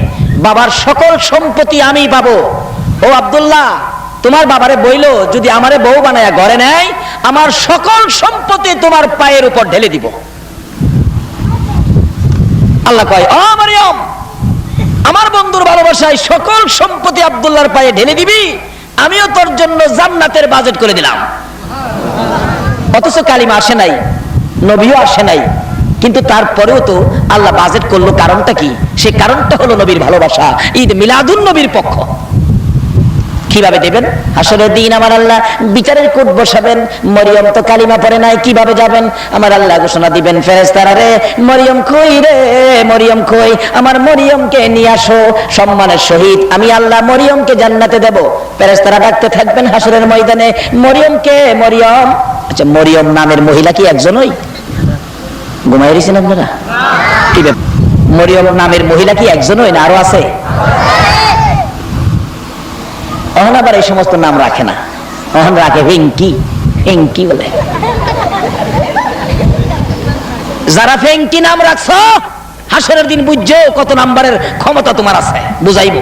বাবার সকল সম্পত্তি আমি পাবো। ও আব্দুল্লাহ, তোমার বাবারে বইলো যদি আমারে বউ বানায়া ঘরে নেয়, আমার সকল সম্পত্তি তোমার পায়ের উপর ঢেলে দিব। আল্লাহ কয়, ও মরিয়ম, আমার বন্ধুর ভালোবাসায় সকল সম্পত্তি আব্দুল্লাহর পায়ে ঢেলে দিবি, আমিও তোর জন্য জান্নাতের বাজেট করে দিলাম। অথচ কালিমা আসে নাই, নবীও আসে নাই, কিন্তু তারপরেও তো আল্লাহ বাজেট করলো। কারণটা কি? সে কারণটা হলো নবীর ভালোবাসা, ঈদ মিলাদুন নবীর পক্ষ। কিভাবে দেবেন? হাসরের দিন আমার আল্লাহ বিচারের কোট বসাবেন। মরিয়ম তো কালিমা পড়ে নাই, কিভাবে যাবেন? আমার আল্লাহ ঘোষণা দিবেন, ফেরেশতারা রে, মরিয়ম কই রে, মরিয়ম কই, আমার মরিয়মকে নিয়ে আসো। সম্মানের সহিত আমি আল্লাহ মরিয়মকে জান্নাতে দেব। ফেরেশতারা ডাকতে থাকবেন হাসরের ময়দানে, মরিয়মকে, মরিয়ম। আচ্ছা, মরিয়ম নামের মহিলা কি একজনই? ঘুমাই রয়েছেন আপনারা? মরিয়ম নামের মহিলা কি একজনই না আরো আছে? অহন আবার এই সমস্ত নাম রাখে না, অহন রাখে ফেঙ্কি, ফেঙ্কি বলে। যারা ফেঙ্কি নাম রাখছো, হাসরের দিন বুঝছো কত নাম্বারের ক্ষমতা তোমার আছে, বুঝাইব।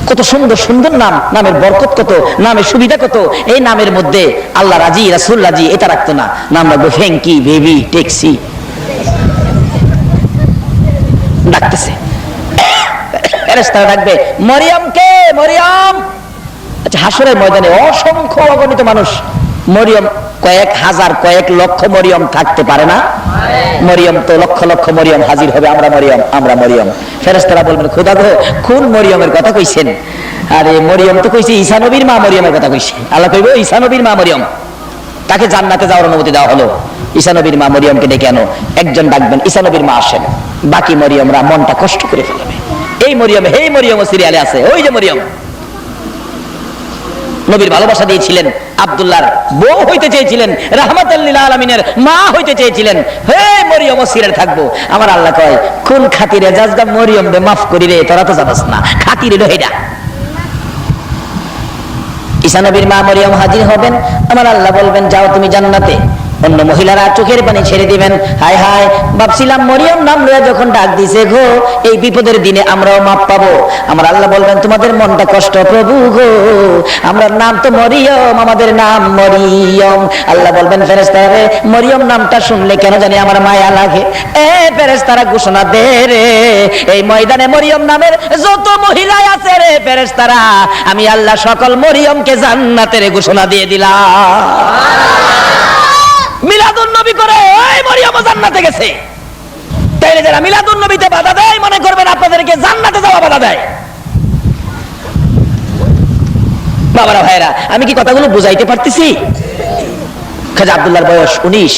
কত সুন্দর সুন্দর নাম, নামের বরকত কত, নামের সুবিধা কত। এই নামের মধ্যে আল্লাহ রাজি, রাসূল রাজি, এটা রাখতো না। নাম রাখবো ফেঙ্কি, বেবি, ট্যাক্সি। ডাকতেছে, ফেরেশতারা ডাকবে, মরিয়মকে, মরিয়ম। আচ্ছা, হাসরের ময়দানে অসংখ্য অগণিত মানুষ, মরিয়ম কয়েক হাজার, কয়েক লক্ষ মরিয়ম থাকতে পারে না? মরিয়ম তো লক্ষ লক্ষ মরিয়ম হাজির হবে। আমরা মরিয়ম, আমরা মরিয়ম। ফেরেশতারা বলবেন, খোদা গো, কোন মরিয়মের কথা কইছেন? আরে মরিয়ম তো কইছে ঈসা নবীর মা মরিয়মের কথা কইছে। আল্লাহ কইবে, ঈসা নবীর মা মরিয়ম, তাকে জান্নাতে যাওয়ার অনুমতি দেওয়া হলো। ঈসা নবীর মা মরিয়মকে ডেকে আনো। একজন ডাকবেন, ঈসা নবীর মা আসেন। বাকি মরিয়মরা মনটা কষ্ট করে ফেলবে। এই মরিয়ম, হে মরিয়ম সিরিয়ালে আছে, ওই যে মরিয়ম। নবীর ভালোবাসা দিয়েছিলেন, আব্দুল্লাহর বউ হইতে চেয়েছিলেন, রাহমাতাল লিল আলামিনের মা হইতে চেয়েছিলেন। হে মরিয়ম সিরে থাকবো। আমার আল্লাহ কয়, কোন খাতিরে জাজদা মরিয়ম দে মাফ করি রে, তোরা তো জানাস না, খাতিরে লো হেডা। ঈসা নবীর মা মরিয়ম হাজির হবেন, আমার আল্লাহ বলবেন যাও তুমি জান্নাতে। অন্য মহিলারা চোখের পানি ছেড়ে দিবেন, হায় হায় ভাবছিলাম মরিয়ম নাম লইয়া যখন ডাক দিছে গো, এই বিপদের দিনে আমরাও মাপ পাবো। আমার আল্লাহ বলবেন তোমাদের মনটা কষ্ট প্রভু গো, আমরা নাম তো মরিয়ম, আমাদের নাম মরিয়ম। আল্লাহ বলবেন ফেরেশতারা, মরিয়ম নামটা শুনলে কেন জানি আমার মায়া লাগে। এ ফেরেশতারা ঘোষণা দে রে, এই ময়দানে মরিয়ম নামের যত মহিলা আছে রে ফেরেশতারা, আমি আল্লাহ সকল মরিয়মকে জান্নাতের ঘোষণা দিয়ে দিলাম। মিলাদুন নবী করে ওই মরিয়ম জান্নাতে গেছে। তাইলে যারা মিলাদুন নবীতে বাধা দেয় মনে করবেন আপনাদেরকে জান্নাতে যাওয়া বাধা দেয়। বাবারা ভাইরা, আমি কি কথাগুলো বুঝাইতে পারতেছি? খাজা আব্দুল্লাহর বয়স 19,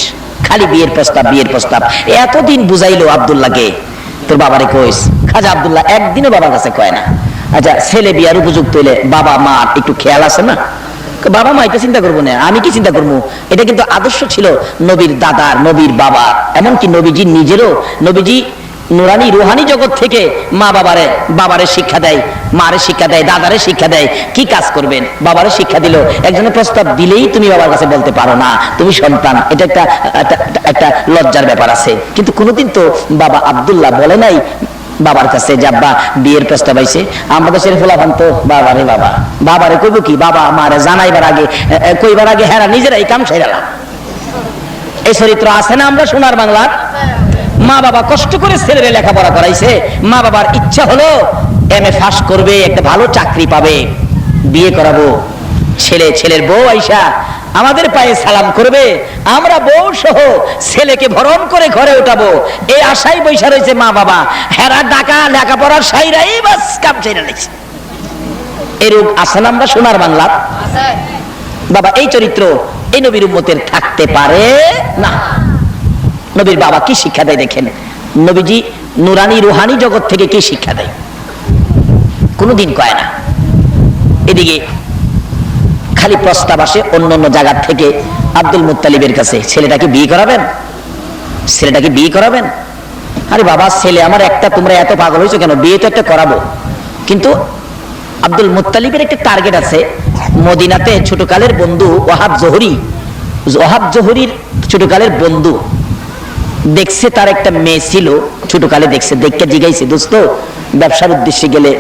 খালি বিয়ের প্রস্তাব বিয়ের প্রস্তাব। এতদিন বুঝাইলো আব্দুল্লাহকে, তোর বাবারে কইস। খাজা আব্দুল্লাহ একদিনও বাবার কাছে কয় না। আচ্ছা ছেলে বিয়ার উপযুক্ত হইলে বাবা মা একটু খেয়াল আছে না? বাবা মা এটা চিন্তা করবো না, আমি কি চিন্তা করবো? এটা কিন্তু আদর্শ ছিল নবীর দাদার, নবীর বাবার, এমনকি নবীজি নিজেরও। নবীজি নুরানি রুহানি জগৎ থেকে মা বাবারে শিক্ষা দেয়, মারে শিক্ষা দেয়, দাদারে শিক্ষা দেয় কি কাজ করবেন। বাবারে শিক্ষা দিল, একজনের প্রস্তাব দিলেই তুমি বাবার কাছে বলতে পারো না তুমি সন্তান, এটা একটা লজ্জার ব্যাপার আছে। কিন্তু কোনোদিন তো বাবা আব্দুল্লাহ বলে নাই বাবার কাছে যে আব্বা বিয়ের প্রস্তাব আইছে। আমাদের ছেলে ফোলাফান তো বাবারে বাবারে কইব কি, বাবা মারে জানাইবার আগে কইবার আগে হেরা নিজেরাই কাম সেরালাম। এই চরিত্র আছে না আমরা সোনার বাংলার? মা বাবা কষ্ট করে ছেলেরে লেখাপড়া করাইছে, মা বাবার ইচ্ছা হলো MA পাস করবে, একটা ভালো চাকরি পাবে, বিয়ে করাবো। ছেলের বউ আইসা আমাদের পায়ে সালাম করবে, আমরা বউ সহ ছেলেকে ভরণ করে ঘরে উঠাবো, এই আশাই বৈশা রয়েছে মা বাবা। হেরা ডাকা লেখাপড়ার সাইরাই বাস কাম চাইরা লাগছে। এরূপ আছে না আমরা সোনার বাংলা? বাবা এই চরিত্র এই নবীর উম্মতের থাকতে পারে না। নবীর বাবা কি শিক্ষা দেয় দেখেন, নবীজি নুরানি রুহানি জগৎ থেকে কি শিক্ষা দেয়, কোনোদিন কয় না। এদিকে খালি প্রস্তাব আসে অন্য জায়গা থেকে আব্দুল মুত্তালিবের কাছে, ছেলেটাকে বিয়ে করাবেন। আরে বাবা ছেলে আমার একটা, তোমরা এত পাগল হয়েছো কেন? বিয়ে তো একটা করাবো। কিন্তু আব্দুল মুত্তালিবের একটা টার্গেট আছে। মদিনাতে ছোটকালের বন্ধু ওয়াহাব জোহরির ছোটকালের বন্ধু দেখছে, তার একটা মেয়ে ছিল ছোটকালে, দেখছে, দেখে জিগাইছে, দোস্ত ব্যবসার উদ্দেশ্যে গেলে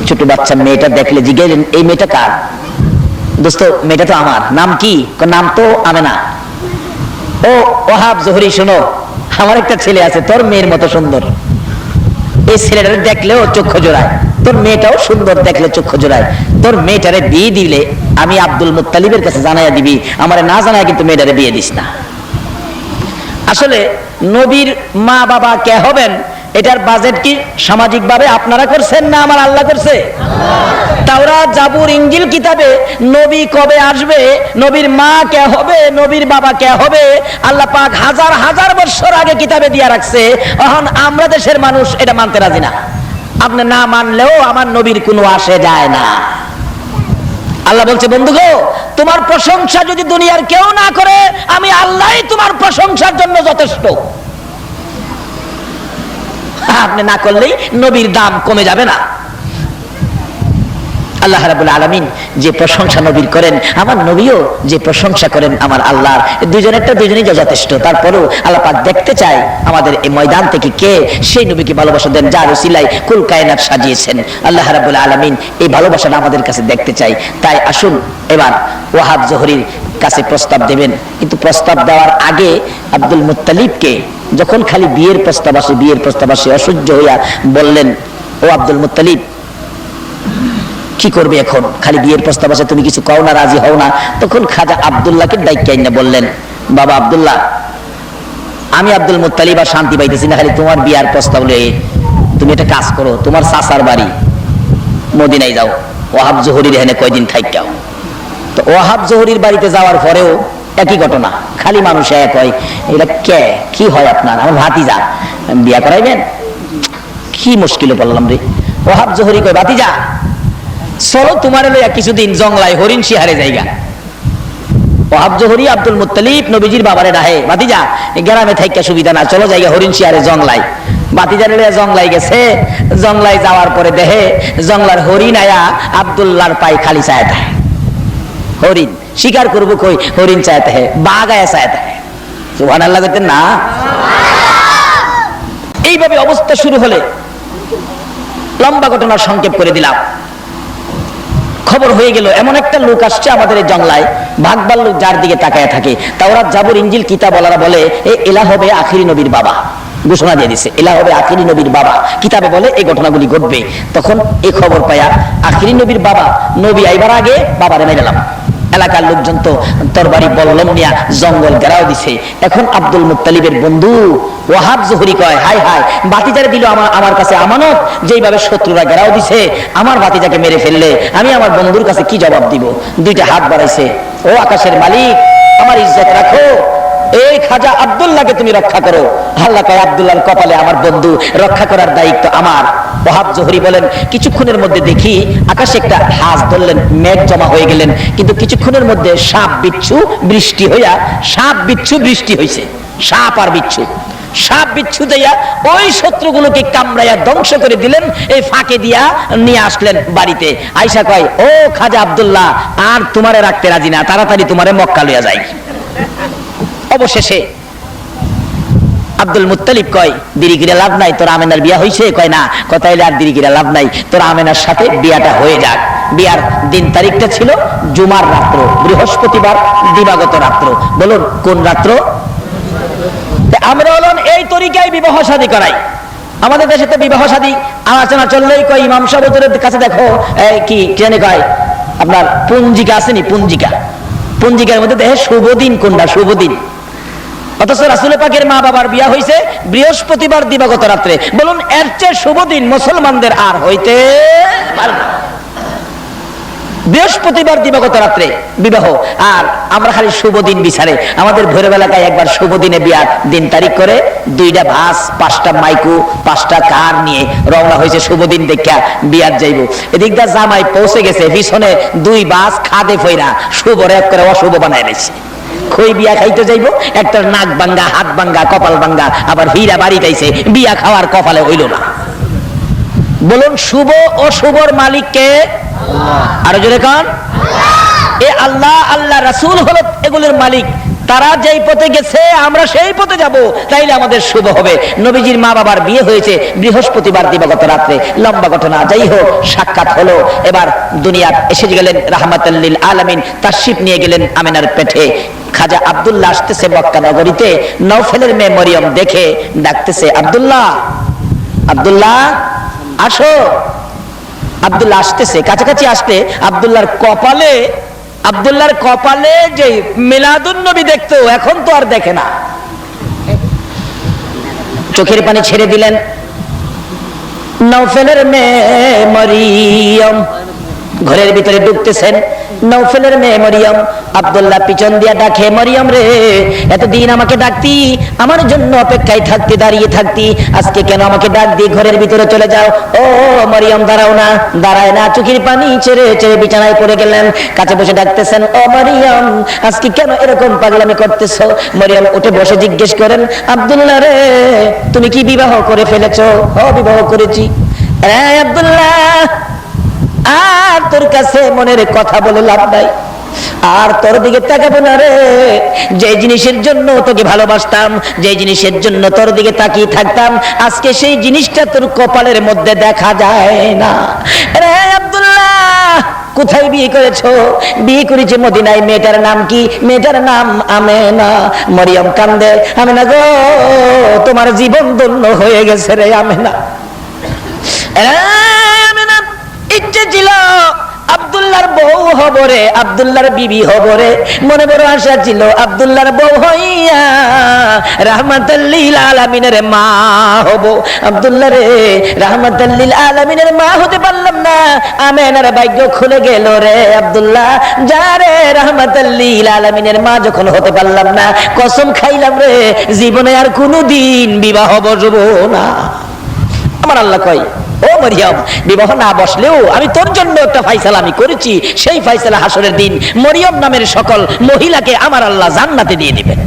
ছোট বাচ্চা মেয়েটা দেখলে জিগাইলেন এই মেয়েটা কার? দোস্ত মেয়েটা তো আমার। নাম কি? নাম তো আমেনা। ও ওয়াহাব জোহরি, শোনো আমার একটা ছেলে আছে তোর মেয়ের মতো সুন্দর, এই ছেলেটা দেখলেও চক্ষু জোড়ায়, তোর মেয়েটাও সুন্দর, দেখলে চক্ষু জোড়ায়, তোর মেয়েটারে বিয়ে দিলে আমি আব্দুল মুত্তালিবের কাছে জানাইয়া দিবি, আমারে না জানায় কিন্তু মেয়েটারে বিয়ে দিস না। আসলে নবীর মা বাবা কে হবেন এটার বাজেট কি সামাজিকভাবে আপনারা করছেন না আমার আল্লাহ করছে? তাওরাত জাবুর ইনজিল কিতাবে নবী কবে আসবে, নবীর মা কে হবে, নবীর বাবা কে হবে, আল্লাহ পাক হাজার হাজার বছর আগে কিতাবে দিয়া রাখছে। এখন আমরা দেশের মানুষ এটা মানতে রাজি না। আপনি না মানলেও আমার নবীর কোনো আসে যায় না। আল্লাহ বলছে বন্ধু গো, তোমার প্রশংসা যদি দুনিয়ার কেউ না করে, আমি আল্লাহই তোমার প্রশংসার জন্য যথেষ্ট। আপনি না করলেই নবীর দাম কমে যাবে না। আল্লাহ রাব্বুল আলামিন যে প্রশংসা নবীর করেন, আমার নবীও যে প্রশংসা করেন আমার আল্লাহর, দুজনেই যথেষ্ট। তারপরেও আল্লাহ পাক দেখতে চায় আমাদের এই ময়দান থেকে কে সেই নবীকে ভালোবাসা দেন যার উসিলায় কুল কায়নাত সাজিয়েছেন। আল্লাহ রাব্বুল আলামিন এই ভালোবাসাটা আমাদের কাছে দেখতে চাই। তাই আসুন এবার ওয়াহাব জোহরির কাছে প্রস্তাব দেবেন। কিন্তু প্রস্তাব দেওয়ার আগে আব্দুল মুত্তালিবকে যখন খালি বিয়ের প্রস্তাব আসে অসহ্য হইয়া বললেন, ও আব্দুল মুত্তালিব কি করবে এখন? খালি বিয়ের প্রস্তাব আসে, তুমি কিছু কও না, রাজি হও না। তখন খাজা আব্দুল্লাহকে ডাইকা এনে বললেন, বাবা আব্দুল্লাহ, আমি আব্দুল মুত্তালিব আর শান্তি পাইতেছি না, খালি তোমার বিয়ার প্রস্তাব লয়ে। তুমি একটা কাজ করো, তোমার চাচার বাড়ি মদিনায় যাও, ওয়াহাব জোহরির এখানে কয়দিন থাইকাও। তো ওয়াহাব জোহরির বাড়িতে যাওয়ার পরেও একই ঘটনা, খালি মানুষ এক হয়, এটা কি হয় আপনার? আমার ভাতিজা বিয়া করাইবেন? কি মুশকিলে পড়লাম রে। ওয়াহাব জোহরি কয়, ভাতিজা চলো তোমার লইয়া কিছুদিন জংলায় হরিণ শিহারে জায়গা। ওয়াহাব জোহরি আব্দুল মুত্তালিব নবীজির বাবারে ডাহে, ভাতিজা গ্রামে থাইকা সুবিধা না, চলো জায়গা হরিণ শিহারে জংলায়। ভাতিজারে লইয়া জংলায় গেছে। জংলায় যাওয়ার পরে দেহে জংলার হরিণ আয়া আব্দুল্লাহর পায়ে খালি চায়। হরিণ শিকার করবো কই, হরিণ চায় তাহে, বাঘ আয়া চায় তাহে। সুবহানাল্লাহ করতেন না? এইভাবে অবস্থা শুরু হলে, লম্বা ঘটনার সংক্ষেপ করে দিলাম, খবর হয়ে গেল এমন একটা লোক আসছে আমাদের এই জংলায়, ভাগবার লোক যার দিকে তাকায় থাকে। তাওরাত জাবুর ইনজিল কিতাব ওয়ালারা বলে এলা হবে আখিরি নবীর বাবা, ঘোষণা দিয়ে দিছে এলা হবে আখিরি নবীর বাবা, কিতাবে বলে এই ঘটনাগুলি ঘটবে। তখন এই খবর পায়া আখিরি নবীর বাবা, নবী আইবার আগে বাবারে মেরে গেলাম। এলাকার লোকজন তো তরবারি বল্লম নিয়া জঙ্গল ঘেরাও দিছে। এখন আব্দুল মুত্তালিবের বন্ধু ওয়াহাব জোহরি কয়, হাই হাই, ভাতিজারে দিল আমার কাছে আমানত, যেইভাবে শত্রুরা ঘেরাও দিছে আমার ভাতিজাকে মেরে ফেললে আমি আমার বন্ধুর কাছে কি জবাব দিব? দুইটা হাত বাড়াইছে, ও আকাশের মালিক আমার ইজ্জত রাখো, এই খাজা আব্দুল্লাহকে তুমি রক্ষা করো। আল্লাহ কয় আব্দুল্লাহর কপালে আমার বন্ধু, রক্ষা করার দায়িত্ব আমার। ওয়াহাব জোহরি বলেন কিছুক্ষণের মধ্যে দেখি আকাশে একটা হাঁস ধরলেন, মেঘ জমা হয়ে গেলেন, কিন্তু কিছুক্ষণের মধ্যে সাপ বিচ্ছু বৃষ্টি হইয়া, সাপ বিচ্ছু বৃষ্টি হয়েছে, সাপ আর বিচ্ছু, সাপ বিচ্ছু দিয়া ওই শত্রুগুলোকে কামড়াইয়া ধ্বংস করে দিলেন। এই ফাঁকে দিয়া নিয়ে আসলেন বাড়িতে। আয়েশা কয়, ও খাজা আব্দুল্লাহ আর তোমারে রাখতে রাজি না, তাড়াতাড়ি তোমারে মক্কা লইয়া যাই। অবশেষে আব্দুল মুত্তালিব কয় দেরি করে লাভ নাই, তোর আমেনার বিয়া হইছে? কয় না। কথা হইলে আর দেরি করে লাভ নাই, তোর আমেনার সাথে বিয়াটা হয়ে যাক। বিয়ার দিন তারিখটা ছিল জুমার রাত্র, বৃহস্পতিবার দিবাগত রাত্র। বলুন কোন রাত্র? আমরা হলেন এই তরিকায় বিবাহ শাদী করাই। আমাদের দেশে তো বিবাহ শাদী আলোচনা চললেই কয় ইমাম সাহেবের কাছে দেখো কি জানি কয় আপনার পঞ্জিকা আসেনি, পঞ্জিকা, পঞ্জিকার মধ্যে দেখে শুভ দিন কোনটা, শুভ দিন। অথচ রাসূল পাকের মা বাবার বিয়া হয়েছে বৃহস্পতিবার দিবাগত রাত্রে। বলুন এর চেয়ে শুভ দিন মুসলমানদের আর হইতে পারে না। বৃহস্পতিবার দিবাগত রাত্রে বিবাহ, আর আমরা খালি শুভ দিন বিচারে। আমাদের ভৈরব এলাকায় একবার শুভ দিনে বিয়ার দিন তারিখ করে 2টা বাস, 5টা মাইকু, 5টা কার নিয়ে রওনা হয়েছে শুভ দিন দেখা বিয়ার যাইব। এদিকটা জামাই পৌঁছে গেছে, পিছনে 2 বাস খাদে ফইরা শুভ রেপ করে অশুভ বানায় নিয়েছে। খই বিয়া খাইতে যাইব, একটা নাক ভাঙ্গা, হাত ভাঙ্গা, কপাল ভাঙ্গা, আবার হীরা বাড়ি গাইছে, বিয়া খাওয়ার কপালে হইল না। বলুন শুভ ও শুভর মালিক কে? আরো জোরে কান, এ আল্লাহ, আল্লাহ রাসূল হলো এগুলোর মালিক। তারা যেই পথে গেছে আমরা সেই পথে যাব, তাইলে আমাদের শুভ হবে। নবীজির মা বাবার বিয়ে হয়েছে বৃহস্পতিবার দিবাগত রাত্রে। লম্বা ঘটনা, যাই হোক সাক্ষাৎ হলো। এবার দুনিয়ার এসে গেলেন রাহমাতাল লিল আলামিন, তাশরিফ নিয়ে গেলেন আমিনার পেটে। খাজা আব্দুল্লাহ আসতেছে মক্কা নগরীতে, নওফেলের মেয়ে মরিয়ম দেখে ডাকতেছে, আব্দুল্লাহ, আব্দুল্লাহ আসো। আব্দুল্লাহ আসতেছে, কাছাকাছি আসলে আব্দুল্লাহর কপালে যে মিলাদুন নবী দেখতো এখন তো আর দেখে না। চোখের পানি ছেড়ে দিলেন। নওফেলের মেয়ে মরিয়ম ঘরের ভিতরে ঢুকতেছেন। নওফেলের মেয়ে মরিয়ম, আব্দুল্লাহ পিছন দিয়া ডাকে, মরিয়ম রে, এতদিন আমাকে ডাকতি, আমার জন্য অপেক্ষায় থাকতে, দাঁড়িয়ে থাকতি, আজকে কেন আমাকে ডাক দিয়ে ঘরের ভিতরে চলে যাও? ও মরিয়ম দাঁড়াও না, দাঁড়ায় না, চোখের পানি ছেড়ে ছেড়ে বিছানায় পড়ে গেলেন। কাছে বসে ডাকতেছেন, ও মরিয়ম আজকে কেন এরকম পাগলামি করতেছো? মরিয়ম উঠে বসে জিজ্ঞেস করেন, আব্দুল্লাহ রে, তুমি কি বিবাহ করে ফেলেছো? ও বিবাহ করেছি। আব্দুল্লাহ আর তোর কাছে মনের কথা বলে লাভ নাই, আর তোর দিকে তাকাবো না রে। যে জিনিসের জন্য তোকে ভালোবাসতাম, যে জিনিসের জন্য তোর দিকে তাকিয়ে থাকতাম, আজকে সেই জিনিসটা তোর কপালের মধ্যে দেখা যায় না। রে আব্দুল্লাহ কোথায় বিয়ে করেছো? বিয়ে করেছে মদিনায়। মেয়েটার নাম কি? মেয়েটার নাম আমেনা। মরিয়ম কান্দে, আমেনা গো, তোমার জীবন ধন্য হয়ে গেছে রে আমেনা। ইচ্ছে ছিল আব্দুল্লাহর বউ হবরে, আব্দুল্লাহর বিবি হবরে, মনে বড় আশা ছিল আব্দুল্লাহর বউ হইয়া রাহমাতাল লিল আলামিনের মা হব। আব্দুল্লাহ রে, রাহমাতাল লিল আলামিনের মা হতে পারলাম না, আমেনার ভাগ্য খুলে গেল রে আব্দুল্লাহ। যারে রাহমাতাল লিল আলামিনের মা যখন হতে পারলাম না, কসম খাইলাম রে জীবনে আর কোনোদিন বিবাহ বসবো না। আমার আল্লাহ কয় ও মরিয়ম, বিবাহ না বসলেও আমি তোর জন্য একটা ফাইসালা আমি করেছি। সেই ফাইসালা হাসরের দিন মরিয়ম নামের সকল মহিলাকে আমার আল্লাহ জান্নাতে দিয়ে দিবেন।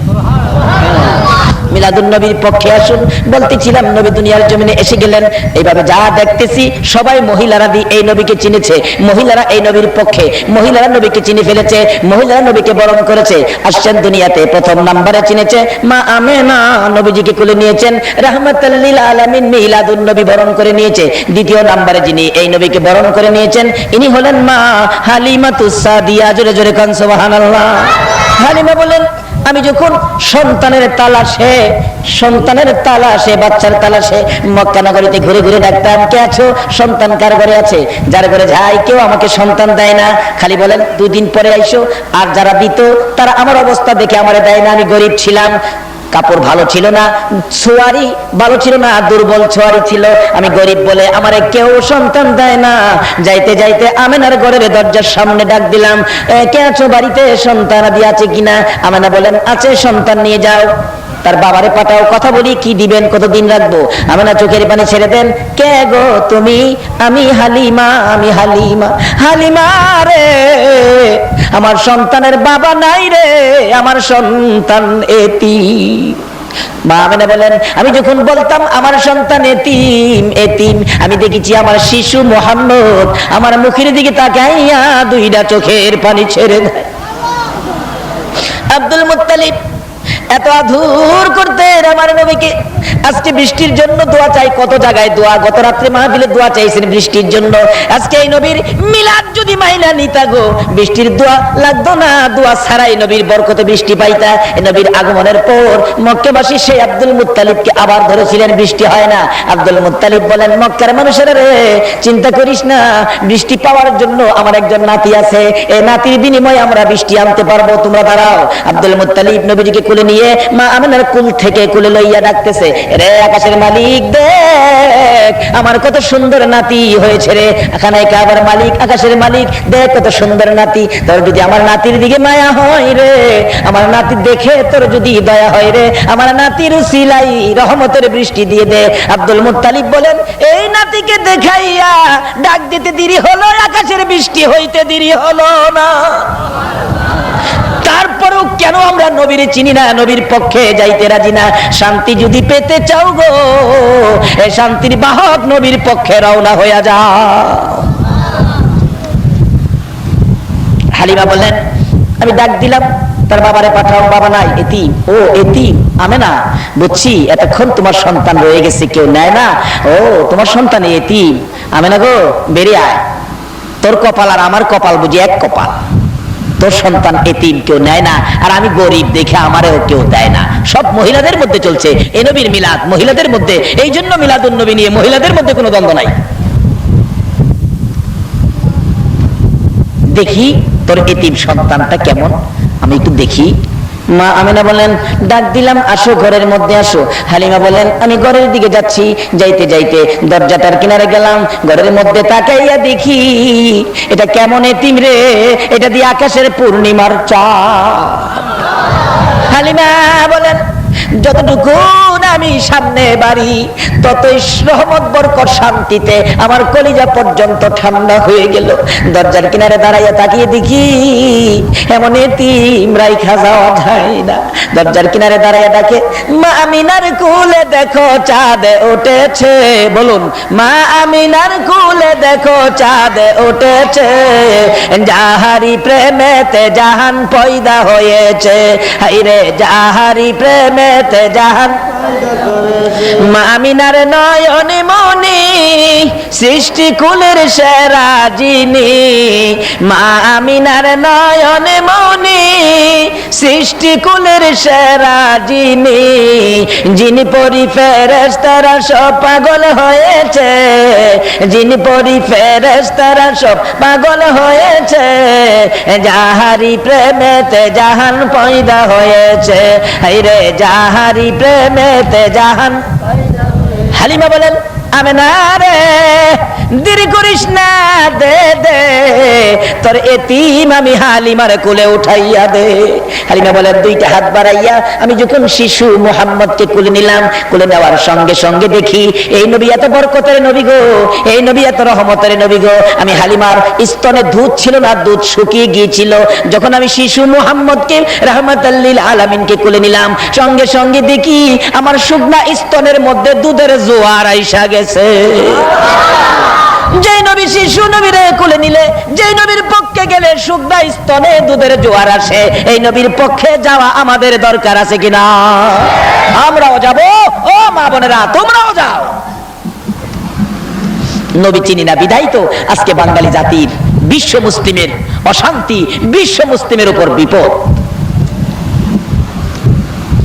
মিলাদুন নবীর পক্ষে আসুন। বলতেছিলাম নবী দুনিয়ার জমিনে এসে গেলেন, এইভাবে যা দেখতেছি সবাই মহিলারা এই নবীকে চিনেছে, মহিলারা এই নবীর পক্ষে, মহিলারা নবীকে চিনে ফেলেছে, মহিলারা নবীকে বরণ করেছে। আসছেন দুনিয়াতে প্রথম নাম্বারে চিনেছে মা আমেনা, নবীজিকে কোলে নিয়েছেন, রাহমাতাল লিল আলামিন মিলাদুন নবী বরণ করে নিয়েছে। দ্বিতীয় নাম্বারে যিনি এই নবীকে বরণ করে নিয়েছেন ইনি হলেন মা হালিমাতুস সাদিয়া। জোরে জোরে কান সুবহানাল্লাহ। হালিমা বলেন, আমি যখন সন্তানের তালাশে বাচ্চার তালাশে মক্কা নগরীতে ঘুরে ঘুরে ডাকতাম, কে আছো, সন্তান কার ঘরে আছে? যার ঘরে যাই কেউ আমাকে সন্তান দেয় না, খালি বলেন 2 দিন পরে আইসো। আর যারা দিত তারা আমার অবস্থা দেখে আমারে দেয় না। আমি গরিব ছিলাম, কাপড় ভালো ছিল না, ছোয়ারি ভালো ছিল না, দুর্বল ছোয়ারি ছিল, আমি গরিব বলে আমারে কেউ সন্তান দেয় না। যাইতে যাইতে আমেনার ঘরের দরজার সামনে ডাক দিলাম, কে আছো বাড়িতে, সন্তান আদি আছে কিনা? আমেনা বলেন, আছে, সন্তান নিয়ে যাও। তার বাবারে পাঠাও, কথা বলি, কি দিবেন, কতদিন রাখবো? আমেনা চোখের পানি ছেড়ে দেন, কে গো তুমি? আমি হালিমা, আমি হালিমা। হালিমা রে, আমার সন্তানের বাবা নাই রে, আমার সন্তান এতিম। মা আমেনা বলেন, আমি যখন বলতাম আমার সন্তান এতিম এতিম, আমি দেখেছি আমার শিশু মুহাম্মদ আমার মুখের দিকে তাকাইয়া 2টা চোখের পানি ছেড়ে দেয়। আব্দুল মুত্তালিব এত আদর করতেন আমার নবীকে। আজকে বৃষ্টির জন্য দোয়া চাই, কত জায়গায় দোয়া, গত রাত্রে মাহফিলে দোয়া চাইছেন বৃষ্টির জন্য। আজকে এই নবীর মিলাদ যদি মাইনা নিতা গো, বৃষ্টির দোয়া লাগতো না, দোয়া ছাড়াই নবীর বরকতে বৃষ্টি পাইতা। এই নবীর আগমনের পর মক্কাবাসী সেই আব্দুল মুত্তালিবকে আবার ধরেছিলেন, বৃষ্টি হয় না। আব্দুল মুত্তালিব বলেন, মক্কার মানুষেরা রে, চিন্তা করিস না, বৃষ্টি পাওয়ার জন্য আমার একজন নাতি আছে, এই নাতির বিনিময়ে আমরা বৃষ্টি আনতে পারবো, তোমরা দাঁড়াও। আব্দুল মুত্তালিব নবীজিকে কোলে নিয়ে মা আমেনার কুল থেকে কোলে লইয়া ডাকতেছে, রে আকাশের মালিক দেখ আমার কত সুন্দর নাতি হয়েছে রে, এখানে কাবার মালিক, আকাশের মালিক দেখ কত সুন্দর নাতি, তোর যদি আমার নাতির দিকে মায়া হয় রে, আমার নাতি দেখে তোর যদি দয়া হয় রে, আমার নাতির উসিলাই রহমতের বৃষ্টি দিয়ে দে। আব্দুল মুত্তালিব বলেন, এই নাতিকে দেখাইয়া ডাক দিতে দেরি হলো, আকাশের বৃষ্টি হইতে দেরি হলো না। তারপরেও কেন আমরা নবীর চিনি না, নবীর পক্ষে যাইতে রাজি না? শান্তি যদি পেতে চাও গো, এই শান্তির বাহক নবীর পক্ষে রওনা হইয়া যাও। হালিমা বলেন, আমি ডাক দিলাম, তার বাবারে পাঠাও, বাবা নাই, এতিম। ও এতিম, আমেনা বুঝছি, এতক্ষণ তোমার সন্তান রয়ে গেছে, কেউ নেয় না। ও তোমার সন্তান এতিম, আমেনা গো বেরিয়ে আয়, তোর কপাল আর আমার কপাল বুঝি এক কপাল, তোর সন্তান এতিম, কেউ নেয় না, আর আমি গরিব দেখে আমারও কেউ দেয় না। সব মহিলাদের মধ্যে চলছে এ নবীর মিলাদ, মহিলাদের মধ্যে, এই জন্য মিলাদুন নবী নিয়ে মহিলাদের মধ্যে কোনো দ্বন্দ্ব নাই। দেখি তোর এতিম সন্তানটা কেমন, আমি একটু দেখি। মা আমেনা বলেন, ডাক দিলাম, আসো ঘরের মধ্যে আসো। হালিমা বলেন, আমি ঘরের দিকে যাচ্ছি। যাইতে যাইতে দরজাটার কিনারে গেলাম, ঘরের মধ্যে তাকাইয়া দেখি এটা কেমন এতিম রে, এটা দিয়ে আকাশের পূর্ণিমার চাঁদ। হালিমা বলেন, যতটুকু আমি সামনে বাড়ি ততই রহমত বরকত শান্তিতে আমার কলিজা পর্যন্ত ঠান্ডা হয়ে গেল। দরজার কিনারে দাঁড়াইয়া তাকিয়ে দেখি এমন এতিম রাইখা যাওয়া যায় না। দরজার কিনারে দাঁড়াইয়া ডাকে, মা আমিনার কুলে দেখো চাঁদ উঠেছে। বলুন, মা আমিনার কুলে দেখো চাঁদ উঠেছে, যাহারি প্রেমেতে জাহান পয়দা হয়েছে। হাইরে যাহারি প্রেমেতে জাহান, মা আমিনার নয়নে মনি সৃষ্টি কুলের সেরা যিনি, মা আমিনার নয়নে মনি সৃষ্টি কুলের সেরা যিনি, যিনি পরি ফেরেশতারা সব পাগল হয়েছে, যিনি পরি ফেরেশতারা সব পাগল হয়েছে, যাহারি প্রেমেতে জাহান পয়দা হয়েছে। হাইরে যাহারি প্রেমেতে জাহান। হালিমা বলেন, আমেনা রে দেরি করিস না, দে দে তোর এতিম আমি হালিমার কোলে উঠাইয়া দে। হালিমা বলেন দুইটা হাত বাড়াইয়া আমি যখন শিশু মুহাম্মদকে কোলে নিলাম, কোলে নেওয়ার সঙ্গে সঙ্গে দেখি এই নবী এত বরকতের নবী গো, এই নবী এত রহমতের নবী গো। আমি হালিমার স্তনে দুধ ছিল না, দুধ শুকিয়ে গিয়েছিল। যখন আমি শিশু মুহাম্মদকে রাহমাতাল লিল আলামিনকে কোলে নিলাম, সঙ্গে সঙ্গে দেখি আমার শুকনা স্তনের মধ্যে দুধের জোয়ার আইসা গেছে। যে নবী শিশু নবীরে কোলে নিলে, যে নবীর পক্ষে গেলে শুকনা স্তনে দুধের জোয়ার আসে, এই নবীর পক্ষে যাওয়া আমাদের দরকার আছে কিনা? আমরাও যাব, ও মা বোনেরা তোমরাও যাও। নবী চিনি না বিধাই তো আজকে বাঙালি জাতির, বিশ্ব মুসলিমের অশান্তি, বিশ্ব মুসলিমের উপর বিপদ।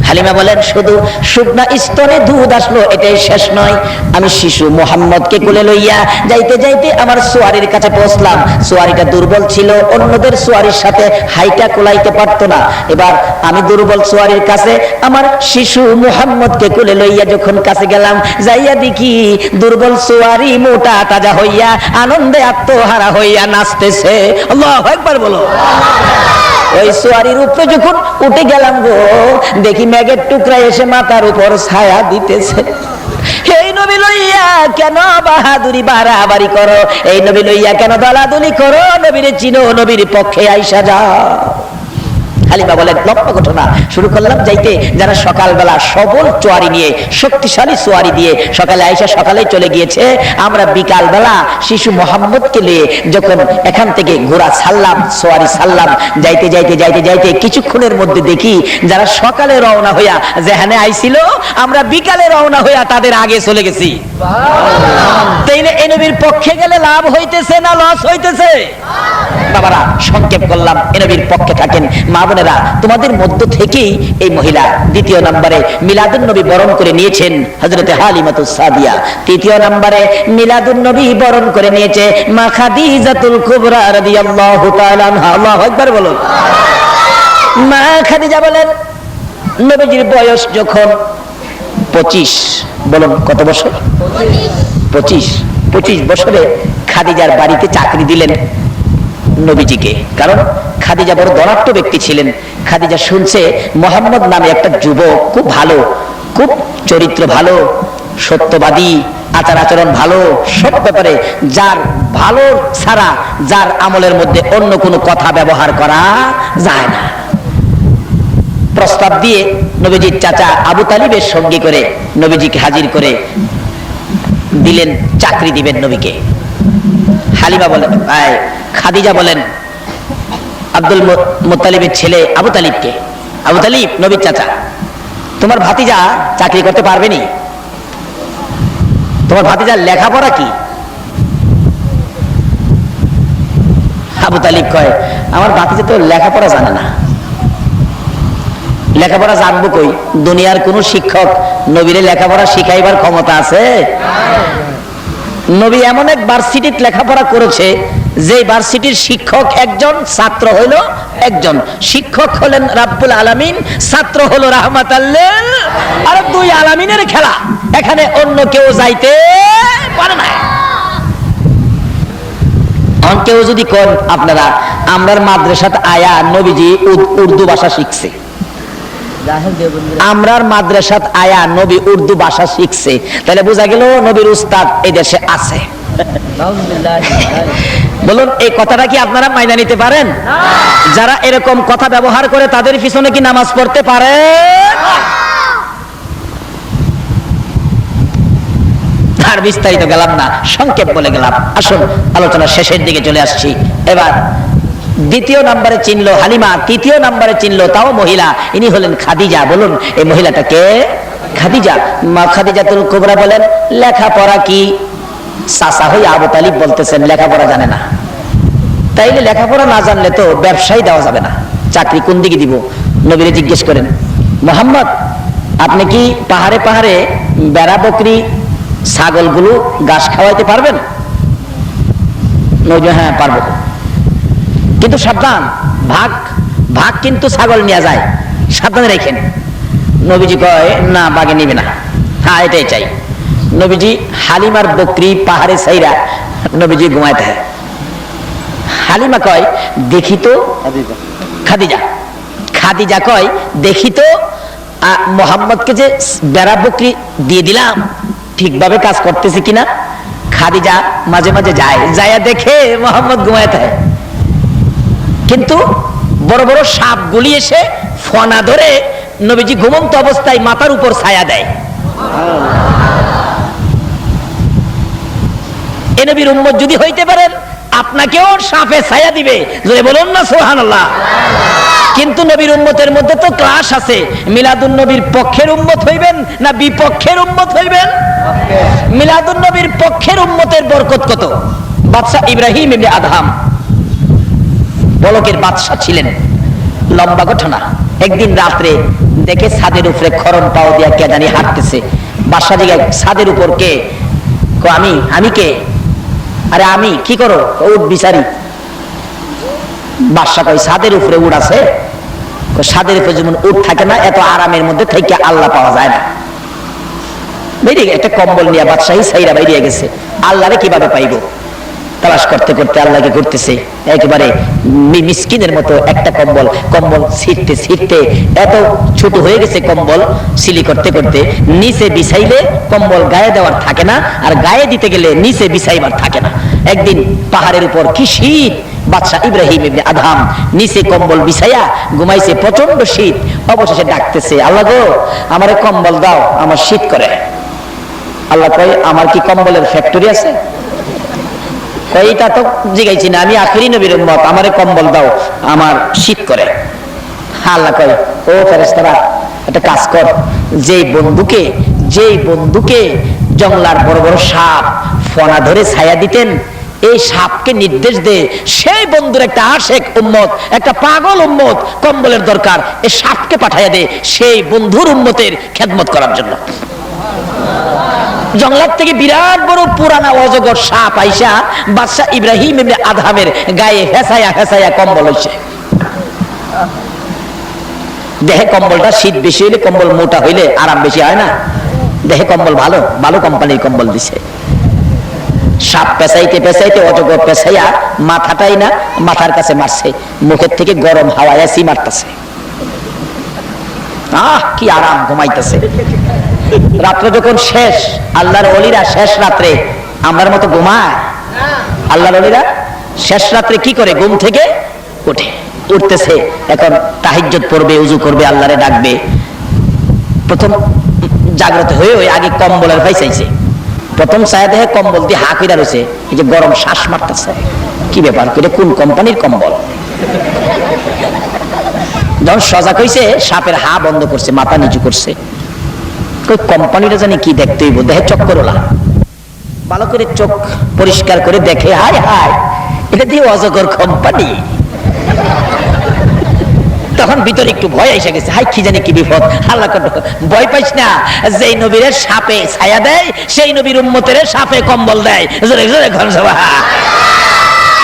হালিমা বলেন শুধু শুকনা স্তনে দুধ আসলো এটাই শেষ নয়, আমি শিশু মুহাম্মদকে কোলে লইয়া যাইতে যাইতে আমার সোয়ারির কাছে পৌঁছলাম। সোয়ারিটা দুর্বল ছিল, অন্যদের সোয়ারির সাথে হাইটা কোলাইতে পারতো না। এবার আমি দুর্বল সোয়ারির কাছে আমার শিশু মুহাম্মদকে কোলে লইয়া যখন কাছে গেলাম, যাইয়া দেখি দুর্বল সোয়ারি মোটা তাজা হইয়া আনন্দে আত্মহারা হইয়া নাচতেছে। আল্লাহু আকবার বলো। ওই সোয়ারির উপরে যখন উঠে গেলাম গো, দেখি মেঘের টুকরা এসে মাথার উপর ছায়া দিতেছে। এই নবী লইয়া কেন বাহাদুরি বাড়াবাড়ি করো, এই নবী লইয়া কেন দলাদলি করো, নবীরে চিনো, নবীর পক্ষে আইসা যাও। হালিমা বলেন লম্বা ঘটনা শুরু করলাম যাইতে, যারা সকালবেলা সবল চোয়ারি নিয়ে, শক্তিশালী চোয়ারি দিয়ে সকালে আইসা সকালে চলে গিয়েছে, আমরা বিকাল বেলা শিশু মোহাম্মদকে নিয়ে যখন এখান থেকে ঘোড়া ছাড়লাম, চোয়ারি ছাড়লাম, যাইতে যাইতে যাইতে যাইতে কিছুক্ষণের মধ্যে দেখি যারা সকালে রওনা হইয়া যেখানে আইছিল, আমরা বিকালে রওনা হইয়া তাদের আগে চলে গেছি। তাইলে এই নবীর পক্ষে গেলে লাভ হইতেছে না লস হইতেছে? বাবারা সংক্ষেপ করলাম, এই নবীর পক্ষে থাকেন। মা বোনেরা তোমাদের মধ্য থেকেই এই মহিলা দ্বিতীয় নম্বরে মিলাদুন নবী বরণ করে নিয়েছেন হযরতে হালিমাতুস সাদিয়া। তৃতীয় নম্বরে মিলাদুন নবী বরণ করে নিয়েছে মা খাদিজাতুল কুবরা রাদিয়াল্লাহু তাআলা আনহা। আল্লাহু আকবার বলুন। মা খাদিজা বলেন নবীজির বয়স যখন 25, বলুন কত বছর? 25 বছরে খাদিজার বাড়িতে চাকরি দিলেন নবীজিকে। কারণ খাদিজা বড় ধনাঢ্য ব্যক্তি ছিলেন। খাদিজা শুনছে মোহাম্মদ নামে একটা যুবক খুব ভালো, খুব চরিত্র ভালো, সত্যবাদী, আচার আচরণ ভালো, সব ব্যাপারে যার ভালো ছাড়া যার আমলের মধ্যে অন্য কোনো কথা ব্যবহার করা যায় না। প্রস্তাব দিয়ে নবীজির চাচা আবু তালিবের সঙ্গী করে নবীজিকে হাজির করে দিলেন, চাকরি দিবেন নবীকে। হালিমা বলেন, খাদিজা বলেন আব্দুল মুত্তালিবের ছেলে আবু তালিবকে, আবু তালিব নবীর চাচা, তোমার ভাতিজা চাকরি করতে পারবে নি? তোমার ভাতিজার লেখাপড়া কি? আবু তালিব কয় আমার ভাতিজা তো লেখাপড়া জানে না। লেখাপড়া জানবো কই? দুনিয়ার কোন শিক্ষক নবীরে লেখাপড়া শিখাইবার ক্ষমতা আছে? নবী এমন এক ভার্সিটির লেখাপড়া করেছে যে ভার্সিটির শিক্ষক একজন, ছাত্র হইল একজন। শিক্ষক হলেন রাব্বুল আলামিন, ছাত্র হলো রাহমাতাল লিল, আর দুই আলামিনের খেলা, এখানে অন্য কেউ যাইতে পারে না। কেউ যদি কোন আপনারা আমরার মাদ্রাসাত আয়া নবীজি উর্দু ভাষা শিখছে, আমরার মাদ্রাসাত আয়া নবী উর্দু ভাষা শিখছে, তাহলে বোঝা গেল নবীর উস্তাদ এই দেশে আছে। বলুন এই কথাটা কি আপনারা মাইনা নিতে পারেন? যারা এরকম কথা ব্যবহার করে তাদের পিছনে কি নামাজ পড়তে পারে? আর বিস্তারিত গেলাম না, সংক্ষেপ বলে গেলাম। আসুন আলোচনা শেষের দিকে চলে আসছি। এবার দ্বিতীয় নম্বরে চিনলো হালিমা, তৃতীয় নম্বরে চিনলো তাও মহিলা, ইনি হলেন খাদিজা। বলুন এই মহিলাটা কে? খাদিজা। মা খাদিজাতুল কুবরা বলেন লেখাপড়া কি? চাচা হই আবু তালিব বলতেছেন লেখাপড়া জানে না। তাইলে লেখাপড়া না জানলে তো ব্যবসায় দেওয়া যাবে না, চাকরি কোন দিকে দিব? নবীরে জিজ্ঞেস করেন মোহাম্মদ আপনি কি পাহাড়ে পাহাড়ে বেড়া বকরি ছাগলগুলো ঘাস খাওয়াইতে পারবেন? নবী হ্যাঁ পারবো, কিন্তু সাবধান, ভাগ ভাগ কিন্তু ছাগল নিয়ে যায়, সাবধানে রেখেন। নবীজি কয় না বাগে নিবে না, হ্যাঁ এটাই চাই। নবীজি হালিমার বকরি পাহাড়ে ছাইরা নবীজি ঘুমাইতে হয়। হালিমা কয় দেখি তো, খাদিজা কয় দেখি তো মোহাম্মদকে যে বেড়া বকরি দিয়ে দিলাম ঠিকভাবে কাজ করতেছে কিনা। খাদিজা মাঝে মাঝে যায় দেখে মোহাম্মদ ঘুমাইতে হয়, কিন্তু বড় বড় সাপগুলি এসে ফনা ধরে নবীজি ঘুমন্ত অবস্থায় মাথার উপর ছায়া দেয়। এ নবীর উম্মত যদি হইতে পারেন আপনাকেও সাপে ছায়া দিবে, যদি বলুন না সুবহানাল্লাহ। কিন্তু নবীর উম্মতের মধ্যে তো ক্লাস আছে, মিলাদুন নবীর পক্ষের উম্মত হইবেন না বিপক্ষের উম্মত হইবেন। মিলাদুন নবীর পক্ষের উম্মতের বরকত কত। বাদশা ইব্রাহিম ইবনে আদহাম বলকের বাদশা ছিলেন, লম্বা ঘটনা। একদিন রাত্রে দেখে ছাদের উপরে খরম পাও দিয়া কে জানি হাঁটতেছে। বাদশা জিজ্ঞাসা ছাদের উপর কে? আমি কে? আরে আমি কি করো? উঠ বিচারি। বাদশা কই ছাদের উপরে উঠ আছে। ছাদের উপরে যেমন উঠ থাকে না, এত আরামের মধ্যে থেকে আল্লাহ পাওয়া যায় না। বেরিয়ে একটা কম্বল নিয়ে বাদশাহী সাইরা বেরিয়ে গেছে। আল্লাহরে কিভাবে পাইব তালাশ করতে করতে আল্লাহকে ঘুরতেছে। একেবারে মিসকিনের মতো একটা কম্বল ছিঁড়তে এত ছোট হয়ে গেছে কম্বল, সিলি করতে করতে নিচে বিছাইলে কম্বল গায়ে দেওয়ার থাকে না, আর গায়ে দিতে গেলে নিচে বিছাইবার থাকে না। একদিন পাহাড়ের উপর কি শীত, বাদশা ইব্রাহিম ইবনে আদহাম নিচে কম্বল বিছাইয়া ঘুমাইছে, প্রচন্ড শীত। অবশেষে ডাকতেছে, আল্লাহ গো আমারে কম্বল দাও, আমার শীত করে। আল্লাহ কয় আমার কি কম্বলের ফ্যাক্টরি আছে? এইটা তো জিগাইছি না, আমি আখিরি নবীর উম্মত, আমারে কম্বল দাও, আমার শীত করে। আল্লাহ কয় ও ফেরেশতারা একটা কাজ কর, যেই বন্ধুকে জঙ্গলার বড় বড় সাপ ফনা ধরে ছায়া দিতেন, এই সাপকে নির্দেশ দে সেই বন্ধুর একটা আশেক উম্মত, একটা পাগল উম্মত কম্বলের দরকার, এই সাপকে পাঠাইয়া দে সেই বন্ধুর উম্মতের খেদমত করার জন্য। জঙ্গলার থেকে বিরাট বড় পুরানা অজগর সাপ আইসা বাদশা ইব্রাহিম ইবনে আদহামের গায়ে হেসায়া কম্বল হইছে। দেহে কম্বলটা শীত বেশি হইলে, কম্বল মোটা হইলে আরাম বেশি হয় না। দেহে কম্বল ভালো কোম্পানির কম্বল দিছে। সাপ পেঁচাইতে অজগর পেঁচাইয়া মাথাটাই না মাথার কাছে মারছে, মুখের থেকে গরম হাওয়া এসি মারতেছে। কি আরাম, ঘুমাইতেছে। রাত্র যখন শেষ, আল্লাহর ওলিরা শেষ রাত্রে আমরার মতো ঘুমায়? আল্লাহর ওলিরা শেষ রাত্রে কি করে? ঘুম থেকে উঠতেছে, এখন তাহাজ্জুদ পড়বে, উযু করবে, আল্লাহরে ডাকবে। প্রথম জাগ্রত হয়ে ওই আগে কম্বলের ভাই চাইছে, প্রথম ছায়া দেখে কম্বল দিয়ে হা কইরা রয়েছে, এই যে গরম শ্বাস মারতেছে। কি ব্যাপার, এটা কোন কোম্পানির কম্বল? যখন সজাগ হইছে, সাপের হা বন্ধ করছে, মাথা নিচু করছে। কোম্পানিটা জানি কি দেখতে হইব, দেখে চক্কর ওলা ভালো করে চোখ পরিষ্কার করে দেখে, হায় এটা দিয়ে অজগর কোম্পানি। তখন ভিতরে একটু ভয় এসে গেছে, হাই কি জানি কি বিপদ। আল্লাহ ভয় পাইস না, যেই নবীর সাপে ছায়া দেয় সেই নবীর উম্মতের সাপে কম্বল দেয়।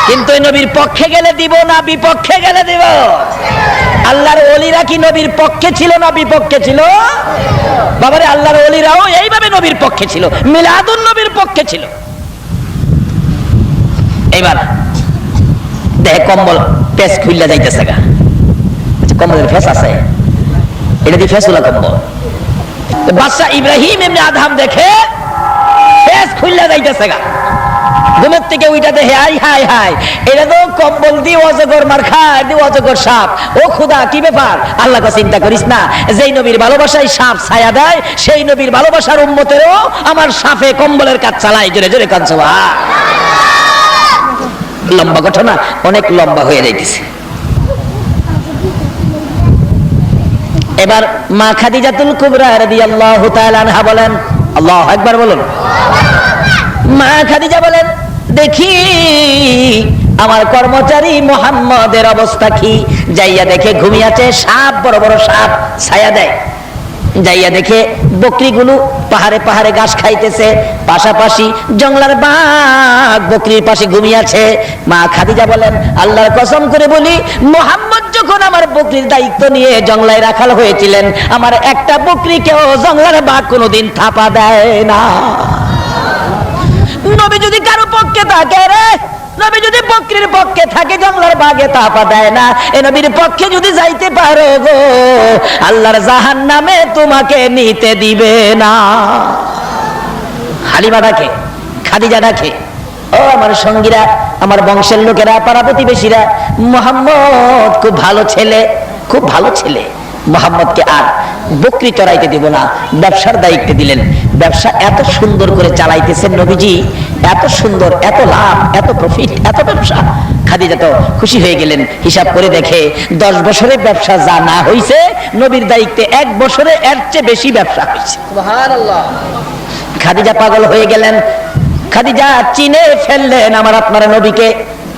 কিন্তু এই নবীর পক্ষে গেলে দিব না বিপক্ষে গেলে দিব? আল্লাহর ওলিরা কি নবীর পক্ষে ছিল না বিপক্ষে ছিল? বাবারে আল্লাহর ওলিরাও এইভাবে নবীর পক্ষে ছিল, মিলাদুন নবীর পক্ষে ছিল। এইবার দেহে কম্বল পেঁচ খুইলা যাইতেছে গা। কম্বলের ফেস আছে, এটা দিয়ে ফেসুলা কম্বল। বাদশা ইব্রাহিম ইবনে আদহাম দেখে ফেস খুইলা যাইতেছে গা। ঘুমের থেকে ওইটা দেখে হাই এটা তো কম্বল দিয়ে অজগর মার খায়, দিয়ে অজগর সাপ। ও খোদা কি ব্যাপার? আল্লাহ কে চিন্তা করিস না, যেই নবীর ভালোবাসায় সাপ ছায়া দেয় সেই নবীর ভালোবাসার উম্মতেরও আমার সাপে কম্বলের কাজ চালায়। জোরে জোরে কাজ। লম্বা ঘটনা, অনেক লম্বা হয়ে যাইতেছে। এবার মা খাদিজাতুল কুবরা রাদিয়াল্লাহু তাআলা আনহা বলেন, আল্লাহু আকবার বলুন। মা খাদিজা বলেন, দেখি আমার কর্মচারী মুহাম্মদের অবস্থা কি। যাইয়া দেখে ঘুমিয়েছে, সাপ, বড় বড় সাপ ছায়া দেয়। যাইয়া দেখে বকরিগুলো পাহাড়ে পাহাড়ে ঘাস খাইতেছে, পাশাপাশি জঙ্গলার বাঘ বকরির পাশে ঘুমিয়েছে। মা খাদিজা বলেন, আল্লাহর কসম করে বলি, মুহাম্মদ যখন আমার বকরির দায়িত্ব নিয়ে জঙ্গলায় রাখাল হয়েছিলেন, আমার একটা বকরিকেও জঙ্গলার বাঘ কোনোদিন থাপা দেয় না। নবী যদি কারো পক্ষে থাকে রে, নবী যদি বকরির পক্ষে থাকে জঙ্গলার বাগে তাপা দেয় না। এ নবীর পক্ষে যদি যাইতে পারো গো, আল্লাহর জাহান্নামে তোমাকে নিতে দিবে না। হালিমা ডাকে, খাদিজা ডাকে, ও আমার সঙ্গীরা, আমার বংশের লোকেরা, পাড়া প্রতিবেশীরা, মুহাম্মদ খুব ভালো ছেলে, খুব ভালো ছেলে, মুহাম্মদকে আর বকরি চড়াইতে দিব না, ব্যবসার দায়িত্ব দিলেন। ব্যবসা এত সুন্দর করে চালাইতেছেন নবীজি, এত সুন্দর, এত লাভ, এত প্রফিট, এত ব্যবসা। খাদিজা তো খুশি হয়ে গেলেন। হিসাব করে দেখে 10 বছরের ব্যবসা যা না হইছে, নবীর দায়িত্বে 1 বছরে এর চেয়ে বেশি ব্যবসা হয়েছে। সুবহানাল্লাহ। খাদিজা পাগল হয়ে গেলেন। খাদিজা চিনে ফেললেন আমার আপনার নবীকে,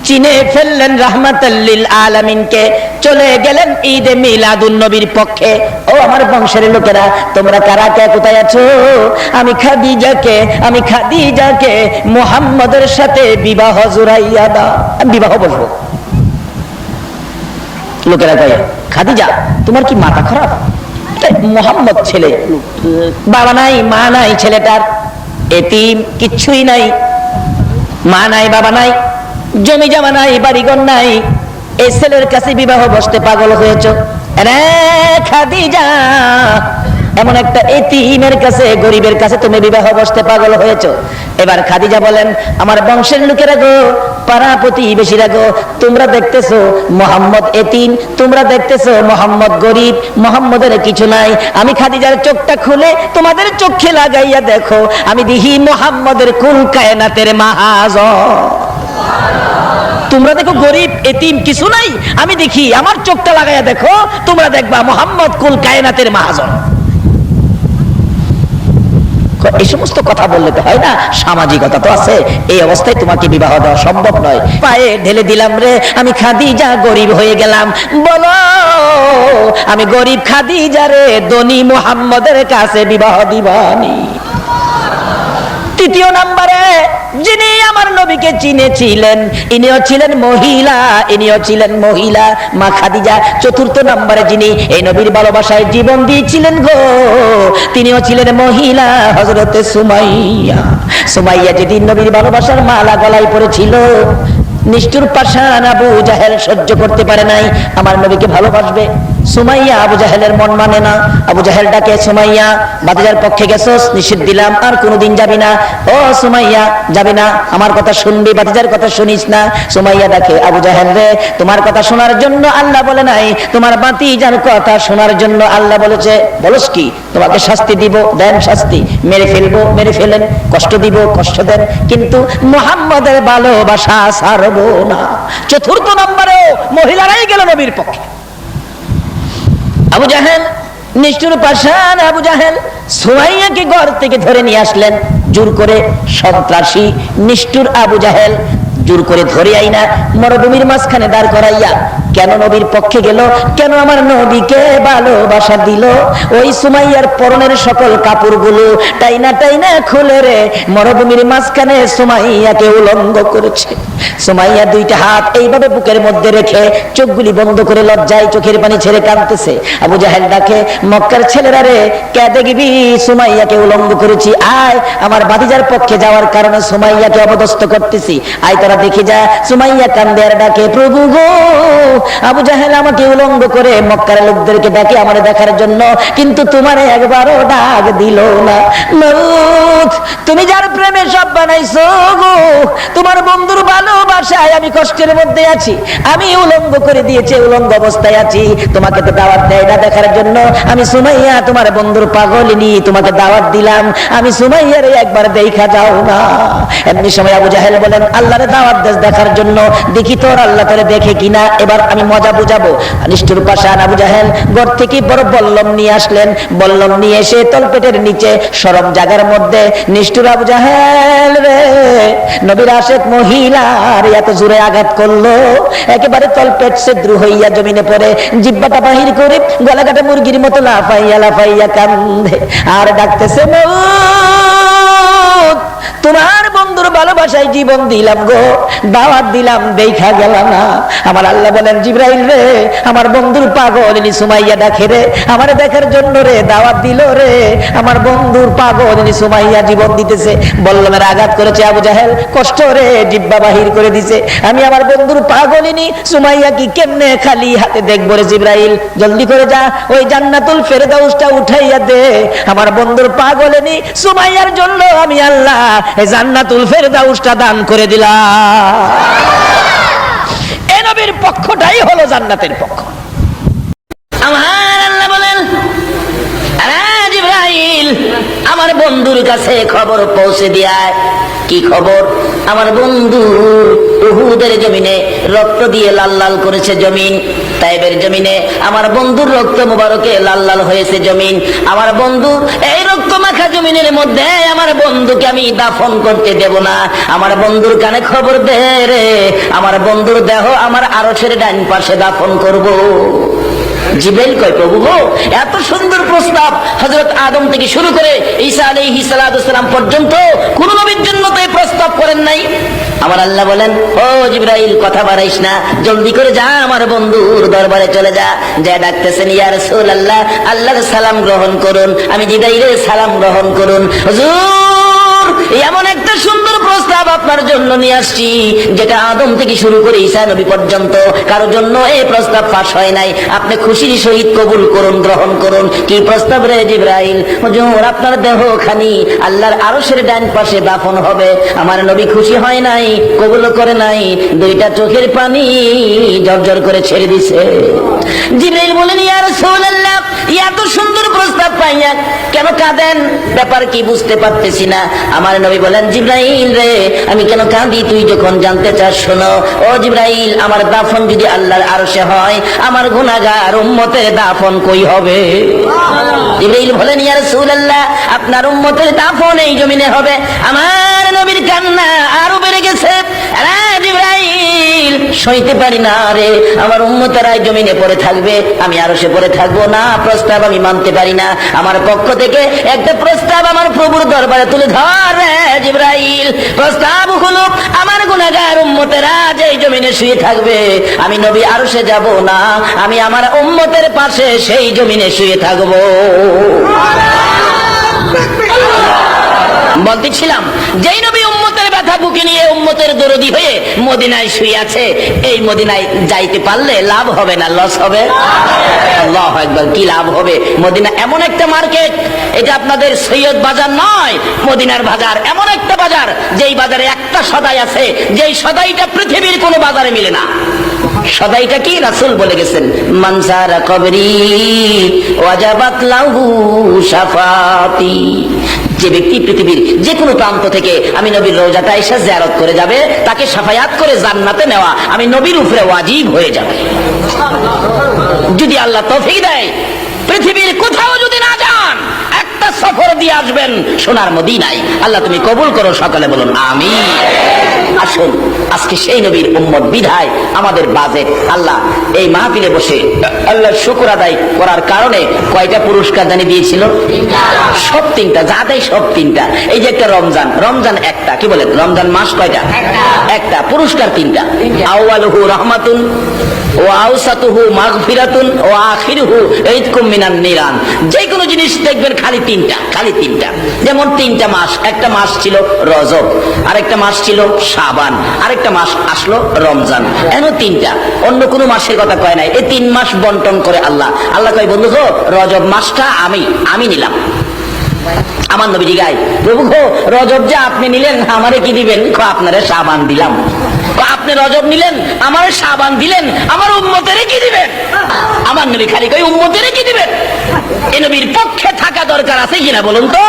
চিনে ফেললেন রাহমাতাল লিল আলামিনকে। চলে গেলেন ঈদে মিলাদুন নবীর পক্ষে। ও আমার বংশের লোকেরা, তোমরা কারা কে কোথায় আছো? আমি খাদিজাকে মুহাম্মদের সাথে বিবাহ জুড়াইয়া দাও। আমি বিবাহ বলবো। লোকেরা কয়, খাদিজা তোমার কি মাথা খারাপ? মুহাম্মদ ছেলে, বাবা নাই, মা নাই, ছেলেটার এতিম, কিচ্ছুই নাই, মা নাই, বাবা নাই, জমি জমা নাই, বাড়িঘর নাই, এই ছেলের কাছে বিবাহ বসতে পাগল হয়েছ? রে খাদিজা, এমন একটা এতিমের কাছে, গরিবের কাছে তুমি বিবাহ বসতে পাগল হয়েছ? এবার খাদিজা বলেন, আমার বংশের লোকেরা গো, পাড়া প্রতিবেশীরা গো, তোমরা দেখতেছো মুহাম্মদ এতিম, তোমরা দেখতেছো মুহাম্মদ গরিব, মুহাম্মদের কিছু নাই। আমি খাদিজার চোখটা খুলে তোমাদের চোখে লাগাইয়া দেখো, আমি দেখি মুহাম্মদের কুল কায়নাতের মাহাজন। তোমরা দেখো গরিব এতিম কিছু নাই, আমি দেখি, আমার চোখটা লাগাইয়া দেখো, তোমরা দেখবা মুহাম্মদ কুল কায়নাতের মাহাজন। এই সমস্ত কথা বললে তো হয় না, সামাজিকতা তো আছে। এই অবস্থায় তোমাকে বিবাহ দেওয়া সম্ভব নয়। পায়ে ঢেলে দিলাম রে, আমি খাদিজা গরিব হয়ে গেলাম। বলো, আমি গরিব খাদিজা রে ধনী মুহাম্মদের কাছে বিবাহ দিবানি। তৃতীয় নম্বরে যিনি আমার নবীকে চিনেছিলেন, ইনিও ছিলেন মহিলা, ইনিও ছিলেন মহিলা, মা খাদিজা। চতুর্থ নম্বরে যিনি এই নবীর ভালোবাসায় জীবন দিয়েছিলেন গো, তিনিও ছিলেন মহিলা, হযরতে সুমাইয়া। সুমাইয়া যেদিন নবীর ভালোবাসার মালা গলায় পড়েছিল, নিষ্ঠুর পাষাণ আবু জাহেল সহ্য করতে পারে নাই আমার নবীকে ভালোবাসবে। সুমাইয়া আবু জাহেলের মন মানে না। আবু জাহেল ডাকে, সুমাইয়া ভাতিজার পক্ষে গেছস, নিষেধ দিলাম, আর কোনোদিন যাবি না। ও সুমাইয়া, যাবি না, আমার কথা শুনবি, ভাতিজার কথা শুনিস না। সুমাইয়া ডাকে, আবু জাহেল রে, তোমার কথা শোনার জন্য আল্লাহ বলে নাই, তোমার ভাতিজার কথা শোনার জন্য আল্লাহ বলেছে। বলস কি? তোমাকে শাস্তি দিব, দেন শাস্তি, মেরে ফেলবো, মেরে ফেলেন, কষ্ট দিব, কষ্ট দেন, কিন্তু মুহাম্মদের ভালোবাসা ছাড়বো না। চতুর্থ নম্বরেও মহিলারাই গেল নবীর পক্ষে। আবু জাহেল, নিষ্ঠুর পাষাণ আবু জাহেল সুমাইয়াকে ঘর থেকে ধরে নিয়ে আসলেন জোর করে। সন্ত্রাসী নিষ্ঠুর আবু জাহেল জোর করে ধরে আইনা মরুভূমির মাঝখানে দাঁড় করাইয়া কেন নবীর পক্ষে গেল, কেন আমার নবীকে ভালোবাসা দিল? ওই সুমাইয়ার পরনের সকল কাপড়গুলো টাইনা টাইনা খুলে রে মরুভূমির মাঝখানে সুমাইয়াকে উলঙ্গ করেছে। সুমাইয়া দুইটা হাত এইভাবে বুকের মধ্যে রেখে চোখগুলি বন্ধ করে লজ্জায় চোখের পানি ছেড়ে কাঁদতেছে। আবু জাহেল ডাকে, মক্কার ছেলেরা রে, কে দেখবি সুমাইয়াকে উলঙ্গ করেছি, আয়, আমার ভাতিজার পক্ষে যাওয়ার কারণে সুমাইয়াকে অপদস্থ করতেছি, আয় তোরা দেখে যা। সুমাইয়া কান্দে আর ডাকে, প্রভু গো, আবু জাহেল আমাকে উলঙ্গ করে মক্কার লোকদেরকে ডাকে আমার দেখার জন্য, কিন্তু তোমারে একবারও ডাক দিল না। মাবুদ, তুমি যার প্রেমে সব বানাইছো গো, তোমার বন্ধুর ভালোবাসায় আমি কষ্টের মধ্যে আছি, আমি উলঙ্গ করে দিয়েছি, উলঙ্গ অবস্থায় আছি, তোমাকে তো দাওয়াত দেয় না দেখার জন্য। আমি সুমাইয়া তোমার বন্ধুর পাগলিনী, তোমাকে দাওয়াত দিলাম, আমি সুমাইয়ারে একবার দেখা যাও না। এমনি সময় আবু জাহেল বলেন, আল্লাহরে দাওয়াত দেশ দেখার জন্য, দেখি তোর আল্লাহ তোরে দেখে কিনা, এবার আমি মজা বুঝাবো। নিষ্ঠুর পাষাণ আবু জাহেল ঘর থেকে বড় বল্লম নিয়ে আসলেন। বল্লম নিয়ে এসে তলপেটের নিচে সরম জায়গার মধ্যে নিষ্ঠুর আবু জাহেল রে নবীর আশেক মহিলার এত জোরে আঘাত করলো, একেবারে তলপেট ছিদ্র হইয়া জমিনে পড়ে জিহ্বাটা বাহির করে গলা কাটা মুরগির মতো লাফাইয়া লাফাইয়া কান্দে আর ডাকতেছে, মৌত, তোমার বন্ধুর ভালোবাসা আশায় জীবন দিলাম গো, দাওয়াত দিলাম দেখা গেল না। আমার আল্লাহ বলেন জিবরাইল রে, আমার বন্ধুর পাগলিনী সুমাইয়া দেখে রে, আমার দেখার জন্য রে দাওয়াত দিল রে। আমার বন্ধুর পাগলিনী সুমাইয়া জীবন দিতেছে, বল্লমের আঘাত করেছে আবু জাহেল, কষ্ট রে জিব্বা বাহির করে দিছে। আমি আমার বন্ধুর পাগলিনী সুমাইয়া কি কেমনে খালি হাতে দেখবো রে জিবরাইল, জলদি করে যা ওই জান্নাতুল ফেরদাউসটা উঠাইয়া দে। আমার বন্ধুর পাগলিনী সুমাইয়ার জন্য আমি আল্লাহ এই জান্নাতুল ফেরদাউসটা দান করে দিলাম। এই নবীর পক্ষটাই হলো জান্নাতের পক্ষ। আমার আল্লাহ বলেন আরে জিবরাইল, আমার বন্ধুর কাছে খবর পৌঁছে দিয়ায়। কি খবর? আমার বন্ধু উহুদের জমিনে রক্ত দিয়ে লাল লাল করেছে জমিন, তাইবের জমিনে আমার বন্ধুর রক্ত মুবারকে লাল লাল হয়েছে জমিন। আমার বন্ধু এই রক্ত মাখা জমিনের মধ্যে আমার বন্ধুকে আমি দাফন করতে দেব না। আমার বন্ধুর কানে খবর দে রে, আমার বন্ধুর দেহ আমার আরশের ডান পাশে দাফন করব। জিবরাইল কয় প্রভু গো, এত সুন্দর প্রস্তাব হযরত আদম থেকে শুরু করে ঈসা আলাইহিস সালাম পর্যন্ত কোন নবীর জন্য তো এই প্রস্তাব করেন নাই। আমার আল্লাহ বলেন ও জিবরাইল কথা বাড়াইস না, জলদি করে যা আমার বন্ধুর দরবারে চলে যা, যা ডাকতেছেন ইয়া রাসূলুল্লাহ আল্লাহর সালাম গ্রহণ করুন। আমি জিবরাইলের সালাম গ্রহণ করুন। হুজুর এমন একটা সুন্দর প্রস্তাব আপনার জন্য নিয়ে আসছি যেটা আদম থেকে শুরু করে ঈসা নবী পর্যন্ত কারোর জন্য এই প্রস্তাব ফাঁস হয় নাই। আপনি খুশির সহিত কবুল করুন, গ্রহণ করুন। কি প্রস্তাব রে জিবরাইল? হুজুর আপনার দেহ খানি আল্লাহর আরশের ডান পাশে দাফন হবে। আমার নবী খুশি হয় নাই, কবুল করে নাই, দুইটা চোখের পানি ঝরঝর করে ছেড়ে দিছে। জিবরাইল বলেন ইয়া রাসূলুল্লাহ এত সুন্দর প্রস্তাব পাইয়া কেন কাঁদেন? ব্যাপার কি বুঝতে পারতেছি না। আমার নবী বলেন জিবরাইল রে, আমি কেন কাঁদি তুই যখন জানতে চাস শোনো। ও জিবরাইল, আমার দাফন যদি আল্লাহর আরশে হয়, আমার গুনাহগার উম্মতের দাফন কই হবে? জিবরাইল বলেন ইয়া রাসূলুল্লাহ আপনার উম্মতের দাফন এই জমিনে হবে। আমার নবীর কান্না আরো বেড়ে গেছে। আরে জিবরাইল সইতে পারি না রে, আমার উম্মতেরা জমিনে পড়ে থাকবে, আমি আরশে পড়ে থাকবো না। প্রস্তাব আমি মানতে পারি না। আমার পক্ষ থেকে একটা প্রস্তাব আমার প্রভুর দরবারে তুলে ধর রে জিবরাইল। প্রস্তাব হলো আমার গুনাহগার উম্মতেরা যে জমিনে শুয়ে থাকবে, আমি নবী আরশে যাব না, আমি আমার উম্মতের পাশে সেই জমিনে শুয়ে থাকবো। বলতেছিলাম যেই নবী উম্মতের ব্যথা বুকে নিয়ে উম্মতের দরদি হয়ে মদিনায় শুয়ে আছে, এই মদিনায় যাইতে পারলে লাভ হবে না লস হবে? আল্লাহু আকবার, কি লাভ হবে? মদিনা এমন একটা মার্কেট, এটা আপনাদের সৈয়দ বাজার নয়, মদিনার বাজার এমন একটা বাজার যেই বাজারে একটা সদাই আছে, যেই সদাইটা পৃথিবীর কোনো বাজারে মিলে না। সদাইটা কি? রাসূল বলে গেছেন মানসারা কবরি ওয়াজাবাত লাহু শাফাতি। যে ব্যক্তি পৃথিবীর যে কোনো প্রান্ত থেকে আমি নবীর রওজাটা এসে জিয়ারত করে যাবে, তাকে শাফায়াত করে জান্নাতে নেওয়া আমি নবীর উপরে ওয়াজিব হয়ে যাবে। যদি আল্লাহ তৌফিক দেয় পৃথিবীর কোথাও যদি না যান, একটা সফর দিয়ে আসবেন সোনার মদিনায়। আল্লাহ তুমি কবুল করো, সকালে বলুন আমিন। আসুন আজকে সেই নবীর উম্মত বিধায় আমাদের বাজেট আল্লাহ এই মাহফিলে বসে আল্লাহর শুকর আদায় করার কারণে কয়টা পুরস্কার জানি দিয়েছিল? সব তিনটা, যা দেয় সব তিনটা। এই যে একটা রমজান, রমজান একটা, কি বলেন রমজান মাস কয়টা? একটা। পুরস্কার তিনটা। আউয়ালুহু রাহমাতুন ওয়া আওসাতুহু মাগফিরাতুন ওয়া আখিরুহু ইতকুম মিনান নিরান। যে কোনো জিনিস দেখবেন খালি তিনটা, খালি তিনটা। যেমন তিনটা মাস, একটা মাস ছিল রজব, আরেকটা মাস ছিল শাবান, আরেকটা মাস আসলো রমজান। এমন তিনটা, অন্য কোনো মাসের কথা কয় নাই। এই 3 মাস বন্টন করে আল্লাহ। আল্লাহ কয় বন্ধু গো, রজব মাসটা আমি নিলাম। আমার নবী জিগায় প্রভু গো, রজব যে আপনি নিলেন আমারে কি দিবেন? আপনারে শাবান দিলাম। আপনি রজব নিলেন, আমারে শাবান দিলেন, আমার উম্মতেরে কি দিবেন? আমার নবী খালি কয় উম্মতেরে কি দিবেন? এই নবীর পক্ষে থাকা দরকার আছে কিনা বলুন তো?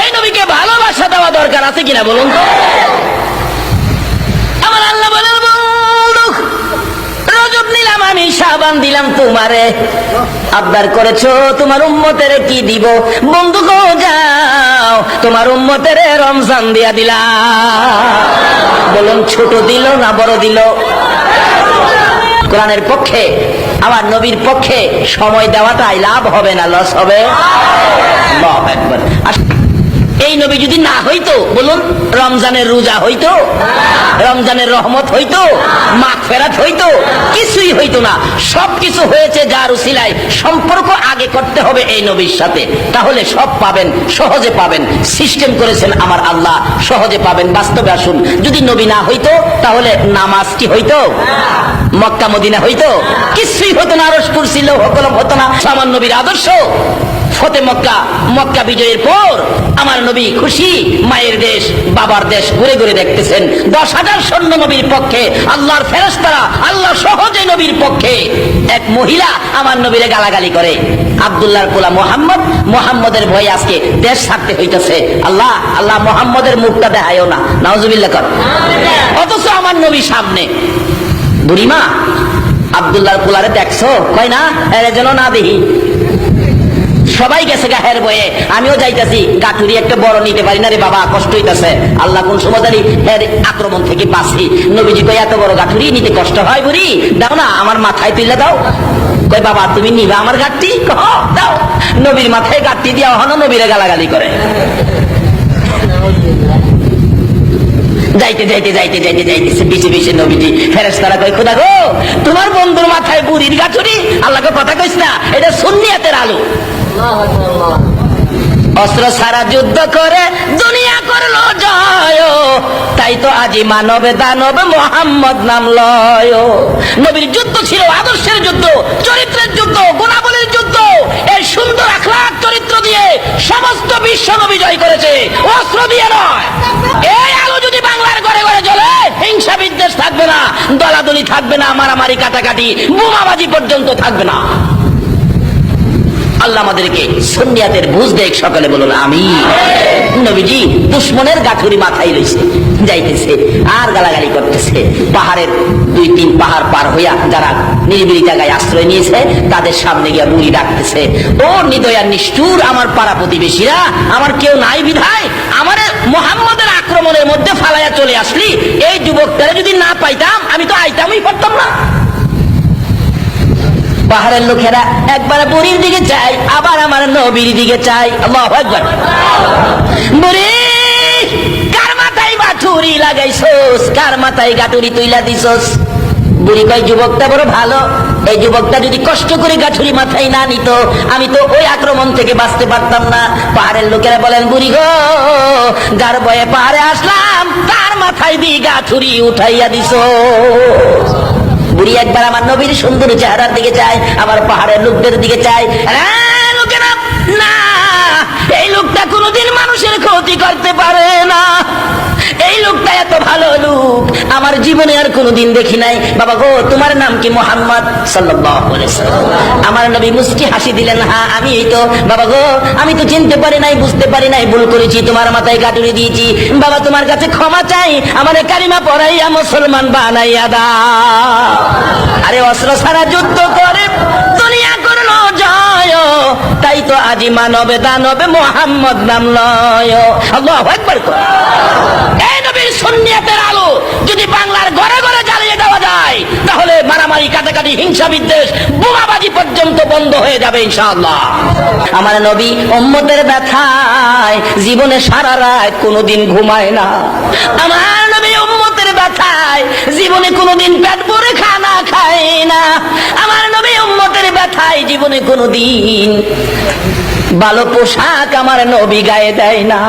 এই নবীকে ভালোবাসা দেওয়া দরকার আছে কিনা বলুন তো? আমার আল্লাহ বলেন রজব নিলাম আমি, শাবান দিলাম তোমারে। আবদার করেছো তোমার উম্মতের কি দিব? বন্ধু গো যাও, তোমার উম্মতের রমজান দিয়া দিলা। বলুন ছোট দিল না বড় দিল? কোরআনের পক্ষে আমার নবীর পক্ষে সময় দেওয়াটাই লাভ হবে না লস হবে? আল্লাহু আকবার। এই নবী যদি না হইতো, বলুন, রমজানের রোজা হইতো, রমজানের রহমত হইতো, মাগফিরাত হইতো, কিছুই হইতো না। সবকিছু হয়েছে যার উসিলায়। সম্পর্ক আগে করতে হবে এই নবীর সাথে, তাহলে সব পাবেন, সহজে পাবেন। সিস্টেম করেছেন আমার আল্লাহ, সহজে পাবেন। বাস্তবে আসুন, যদি নবী না হইতো তাহলে নামাজ কি হইতো? মক্কা মদিনা হইতো? কিছুই হতো না। আরশ কুরসি লৌহ কলম হতো না। আমার নবীর আদর্শ ফতে মক্কা, মক্কা বিজয়ের পর আমার নবী খুশি, মায়ের দেশ বাবার দেশ ঘুরে ঘুরে দেখতেছেন। 10,000 সৈন্য নবীর পক্ষে, আল্লাহর ফেরেশতারা আল্লাহ সহজে নবীর পক্ষে। এক মহিলা আমার নবীরে গালাগালি করে, আব্দুল্লাহর পোলা মোহাম্মদ, মোহাম্মদের ভয়ে আজকে দেশ ছাড়তে হইতেছে। আল্লাহ আল্লাহ মোহাম্মদের মুখটা দেখায়ও না, নাউজুবিল্লাহ কর। অথচ আমার নবী সামনে। বুড়িমা, আব্দুল্লাহর পোলারে দেখছো? কয় না, এর যেন না দেখি। সবাই গেছে গাহের বয়ে, আমিও যাইতেছি। গাঠুরি একটা বড় নিতে পারি না রে বাবা, কষ্ট হইতেছে। আল্লাহ কোন সময় এর আক্রমণ থেকে বাঁচি। নবীজি কই এত বড় গাঠুরি নিতে কষ্ট হয়? বুড়ি দাও না, আমার মাথায় তুলে দাও। কই বাবা তুমি নিবা আমার গাঠটি? দাও। নবীর মাথায় গাঠটি দিয়া হনো নবীরে গালাগালি করে। যাইতে যাইতে যাইতে যাইতে যাইতেছে পিছে পিছে নবীজি। ফেরেশতারা কয় খোদা গো, তোমার বন্ধুর মাথায় বুড়ির গাঠুরি? আল্লাহকে কথা কইস না, এটা সুন্নিয়াতের আলো। অস্ত্র ছাড়া যুদ্ধ করে দুনিয়া করলো জয়, তাই তো আজি মানবে দানব মোহাম্মদ নাম লয়। নবীর যুদ্ধ ছিল আদর্শের যুদ্ধ, চরিত্রের যুদ্ধ, গুণাবলীর যুদ্ধ। এই সুন্দর আখলাক চরিত্র দিয়ে সমস্ত বিশ্ব নবী জয় করেছে, অস্ত্র দিয়ে নয়। এই আলো যদি বাংলার ঘরে ঘরে জ্বলে, হিংসা বিদ্বেষ থাকবে না, দলাদলি থাকবে না, মারামারি কাটাকাটি বোমাবাজি পর্যন্ত থাকবে না। আল্লাহ আমাদেরকে সুন্নিয়াতের বুঝ দেখ, সকলে বলুন আমিন। নবীজি দুশ্মনের গাঠুরি মাথায় রয়েছে, যাইতেছে আর গালাগালি করতেছে। পাহাড়ের 2-3 পাহাড় পার হইয়া যারা নিরিবিলি জায়গায় আশ্রয় নিয়েছে তাদের সামনে গিয়া বুড়ি ডাকতেছে, ও নিদয়া নিষ্ঠুর আমার পাড়া প্রতিবেশীরা, আমার কেউ নাই বিধায় আমার মুহাম্মদের আক্রমণের মধ্যে ফালাইয়া চলে আসলি। এই যুবকটারে যদি না পাইতাম আমি তো আইতামই পারতাম না। পাহাড়ের লোকেরা একবার বুড়ির দিকে চাই, আবার আমার নবীর দিকে চাই। আল্লাহু আকবার। বুড়ি, কার মাথায় গাঠুরি লাগাইছস? কার মাথায় গাঠুরি তুইলা দিছস? বুড়ি কয় যুবকটা বড় ভালো, এই যুবকটা যদি কষ্ট করে গাঠুরি মাথায় না নিত আমি তো ওই আক্রমণ থেকে বাঁচতে পারতাম না। পাহাড়ের লোকেরা বলেন, বুড়ি গো, যার বয়ে পাহাড়ে আসলাম তার মাথায় দিয়ে গাঠুরি উঠাইয়া দিছো। বুড়ি একবার আমার নবীর সুন্দর চেহারার দিকে চায়, আবার পাহাড়ের লোকদের দিকে চায়। লোকেরা না, এই লোকটা কোনোদিন মানুষের ক্ষতি করতে পারে না, এই লোকটা এত ভালো লোক আমার জীবনে আর কোনোদিন দেখি নাই। বাবা গো, তোমার নাম কি? মুহাম্মদ সাল্লাল্লাহু আলাইহি ওয়াসাল্লাম। আমার নবী মুস্কি হাসি দিলেন, হ্যাঁ আমি এই তো। বাবা গো, আমি তো চিনতে পারি নাই, বুঝতে পারি নাই, ভুল করেছি, তোমার মাথায় গাঁটুরি দিয়েছি। বাবা তোমার কাছে ক্ষমা চাই, আমারে কালিমা পড়াইয়া মুসলমান বানাইয়া দাও। আরে অস্ত্র ছাড়া যুদ্ধ করে দুনিয়া করলো জয়, তাই তো আজি মানবে দানবে মোহাম্মদ নাম লয়। আল্লাহু আকবার। এই নবীর সুন্নিয়াতের আলো যদি বাংলার ঘরে ঘরে জ্বালিয়ে দেওয়া যায়, তাহলে মারামারি কাটাকাটি হিংসা বিদ্বেষ বোমাবাজি পর্যন্ত বন্ধ হয়ে যাবে ইনশাআল্লাহ। আমার নবী উম্মতের ব্যথায় জীবনে সারা রাত কোনোদিন ঘুমায় না। আমার নবী উম্মতের ব্যথায় জীবনে কোনোদিন পেট ভরে খানা খায় না। আমার নবী উম্মতের ব্যথায় জীবনে কোনোদিন ভালো পোশাক আমার নবী গায়ে দেয় না।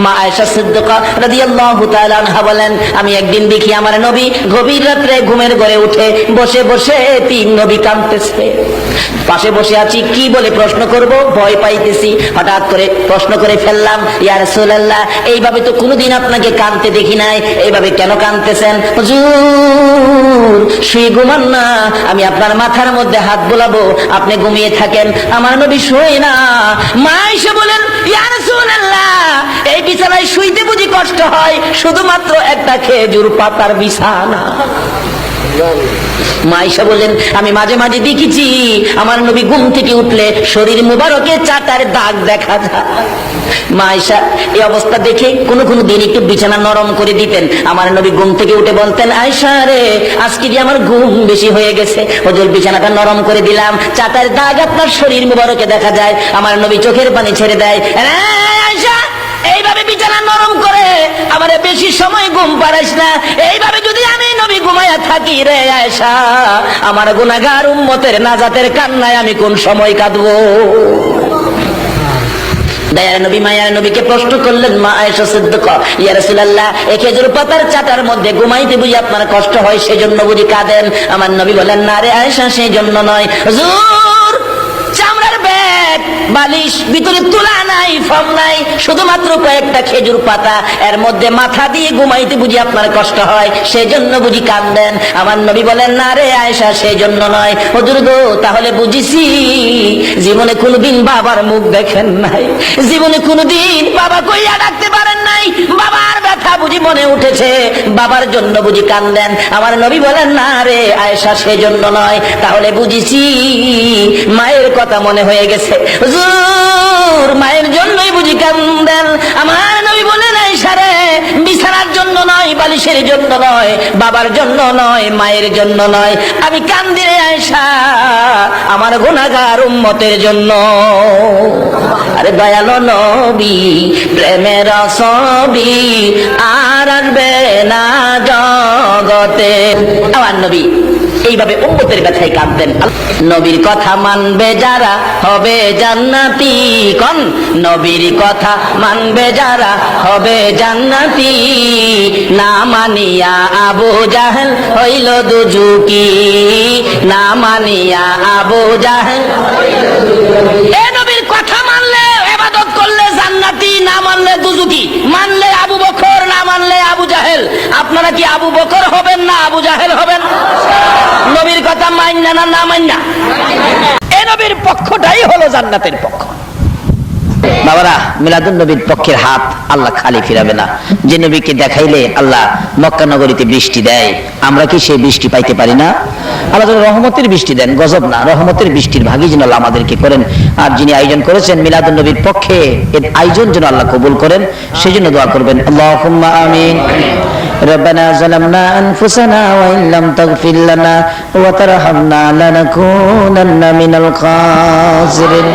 মা আয়েশা সিদ্দিকা রাদিয়াল্লাহু তাআলা আনহা বলেন, আমি একদিন দেখি আমার নবী গভীর রাত্রে ঘুমের ঘরে উঠে বসে বসে 3 নবী কাঁদতেছে। পাশে বসে আছি, কি বলে প্রশ্ন করব, ভয় পাইতেছি। হঠাৎ করে প্রশ্ন করে ফেললাম, ইয়া রাসূলুল্লাহ, এইভাবে তো কোনোদিন আপনাকে কাঁদতে দেখি নাই, এইভাবে কেন কাঁদতেছেন? হুজুর শুয়ে ঘুমান না, আমি আপনার মাথার মধ্যে হাত বোলাবো, আপনি ঘুমিয়ে থাকেন। আমার নবী শুয়ে না। মা আয়েশা বলেন, ইয়া রাসূলুল্লাহ, এই বিছানায় শুইতে বুঝি কষ্ট হয়? শুধুমাত্র একটা খেজুর পাতার বিছানা। মা আয়েশা বলেন, আমি মাঝে মাঝে দেখেছি আমার নবী ঘুম থেকে উঠলে শরীর মুবারকে চাটার দাগ দেখা যায়। মা আয়েশা এই অবস্থা দেখে কোনো কোনো দিন একটু বিছানা নরম করে দিতেন। আমার নবী ঘুম থেকে উঠে বলতেন, আয়েশা রে, আজকে যে আমার ঘুম বেশি হয়ে গেছে, হুজুর বিছানাটা নরম করে দিলাম, চাটার দাগ আপনার শরীর মুবারকে দেখা যায়। আমার নবী চোখের পানি ছেড়ে দেয়। আয়েশা, এই বিছানা নরম করে আমারে বেশি সময় ঘুম পাড়াইস না। এইভাবে যদি আমি নবী ঘুমায়া থাকি রে আয়েশা, আমার গুনাহগার উম্মতের নাজাতের কান্নায় আমি কোন সময় কাঁদবো? দয়ার নবী মায়ার নবীকে প্রশ্ন করলেন, মা আয়েশা সিদ্দিকা, ইয়া রাসূলুল্লাহ, এই খেজুর পাতার চাটার মধ্যে ঘুমাইতে বুঝি আপনার কষ্ট হয়, সেজন্য বুঝি কাঁদেন? আমার নবী বলেন, না রে আয়েশা, সেই জন্য নয়। হুজুর, চামড়ার ব্যাগ, বালিশ, ভিতরে তুলা নাই, ফর্ম নাই, শুধুমাত্র কয়েকটা খেজুর পাতা, এর মধ্যে মাথা দিয়ে ঘুমাইতে বুঝি আপনার কষ্ট হয়, সেই জন্য বুঝি কাঁদেন? আমার নবী বলেন, না রে আয়েশা, সেই জন্য নয়। হুজুর গো, তাহলে বুঝিছি জীবনে কোনদিন বাবার মুখ দেখেন নাই, জীবনে কোনদিন বাবা কইয়া ডাকতে পারেন নাই, বাবার ব্যথা বুঝি মনে উঠেছে, বাবার জন্য বুঝি কাঁদেন? আমার নবী বলেন, না রে আয়েশা, সেই জন্য নয়। তাহলে বুঝিছি মায়ের কথা মনে হয়ে গেছে, হুজুর মায়ের জন্যই বুঝি কাঁদেন। আমার নবী বলেন, আয়েশা রে, বিছানার জন্য নয়, বালিশের জন্য নয়, বাবার জন্য নয়, মায়ের জন্য নয়, আমি কান্দি রে আয়েশা আমার গুনাহগার উম্মতের জন্য। আরে দয়ালো নবী, প্রেমের ছবি আর আসবে না জগতে। আমার নবী এইভাবে উম্মতের ব্যথায় কাঁদতেন। নবীর কথা মানবে যারা হবে জান্নাতি, কোন নবীর কথা মানবে যারা হবে জান্নাতি, না মানিয়া আবু জাহেল হইল দুজুকি, না মানিয়া আবু জাহেল। এ নবীর কথা মানলে, ইবাদত করলে জান্নাতি, না মানলে দুজুকি, মানলে আবু বকর, না মানলে আবু জাহেল। আপনারা কি আবু বকর হবেন না আবু জাহেল হবেন? নবীর কথা মাইন্না না না মাইন্না? এ নবীর পক্ষটাই হলো জান্নাতের পক্ষ। বাবারা, মিলাদুন নবীর পক্ষের হাত আল্লাহ খালি ফিরাবে না। যে নবীকে দেখাইলে আল্লাহ মক্কা নগরীতে বৃষ্টি দেয়, আমরা কি সেই বৃষ্টি পাইতে পারি না? আল্লাহ যেন রহমতের বৃষ্টি দেন, গজব না, রহমতের বৃষ্টির ভাগী যেন আল্লাহ আমাদেরকে করেন। আর যিনি আয়োজন করেছেন মিলাদুন নবীর পক্ষে, এর আয়োজন যেন আল্লাহ কবুল করেন, সেই জন্য দোয়া করবেন। আল্লাহুম্মা আমিন। ربنا ظلمنا أنفسنا وإن لم تغفر لنا وترحمنا لنكونن من الخاسرين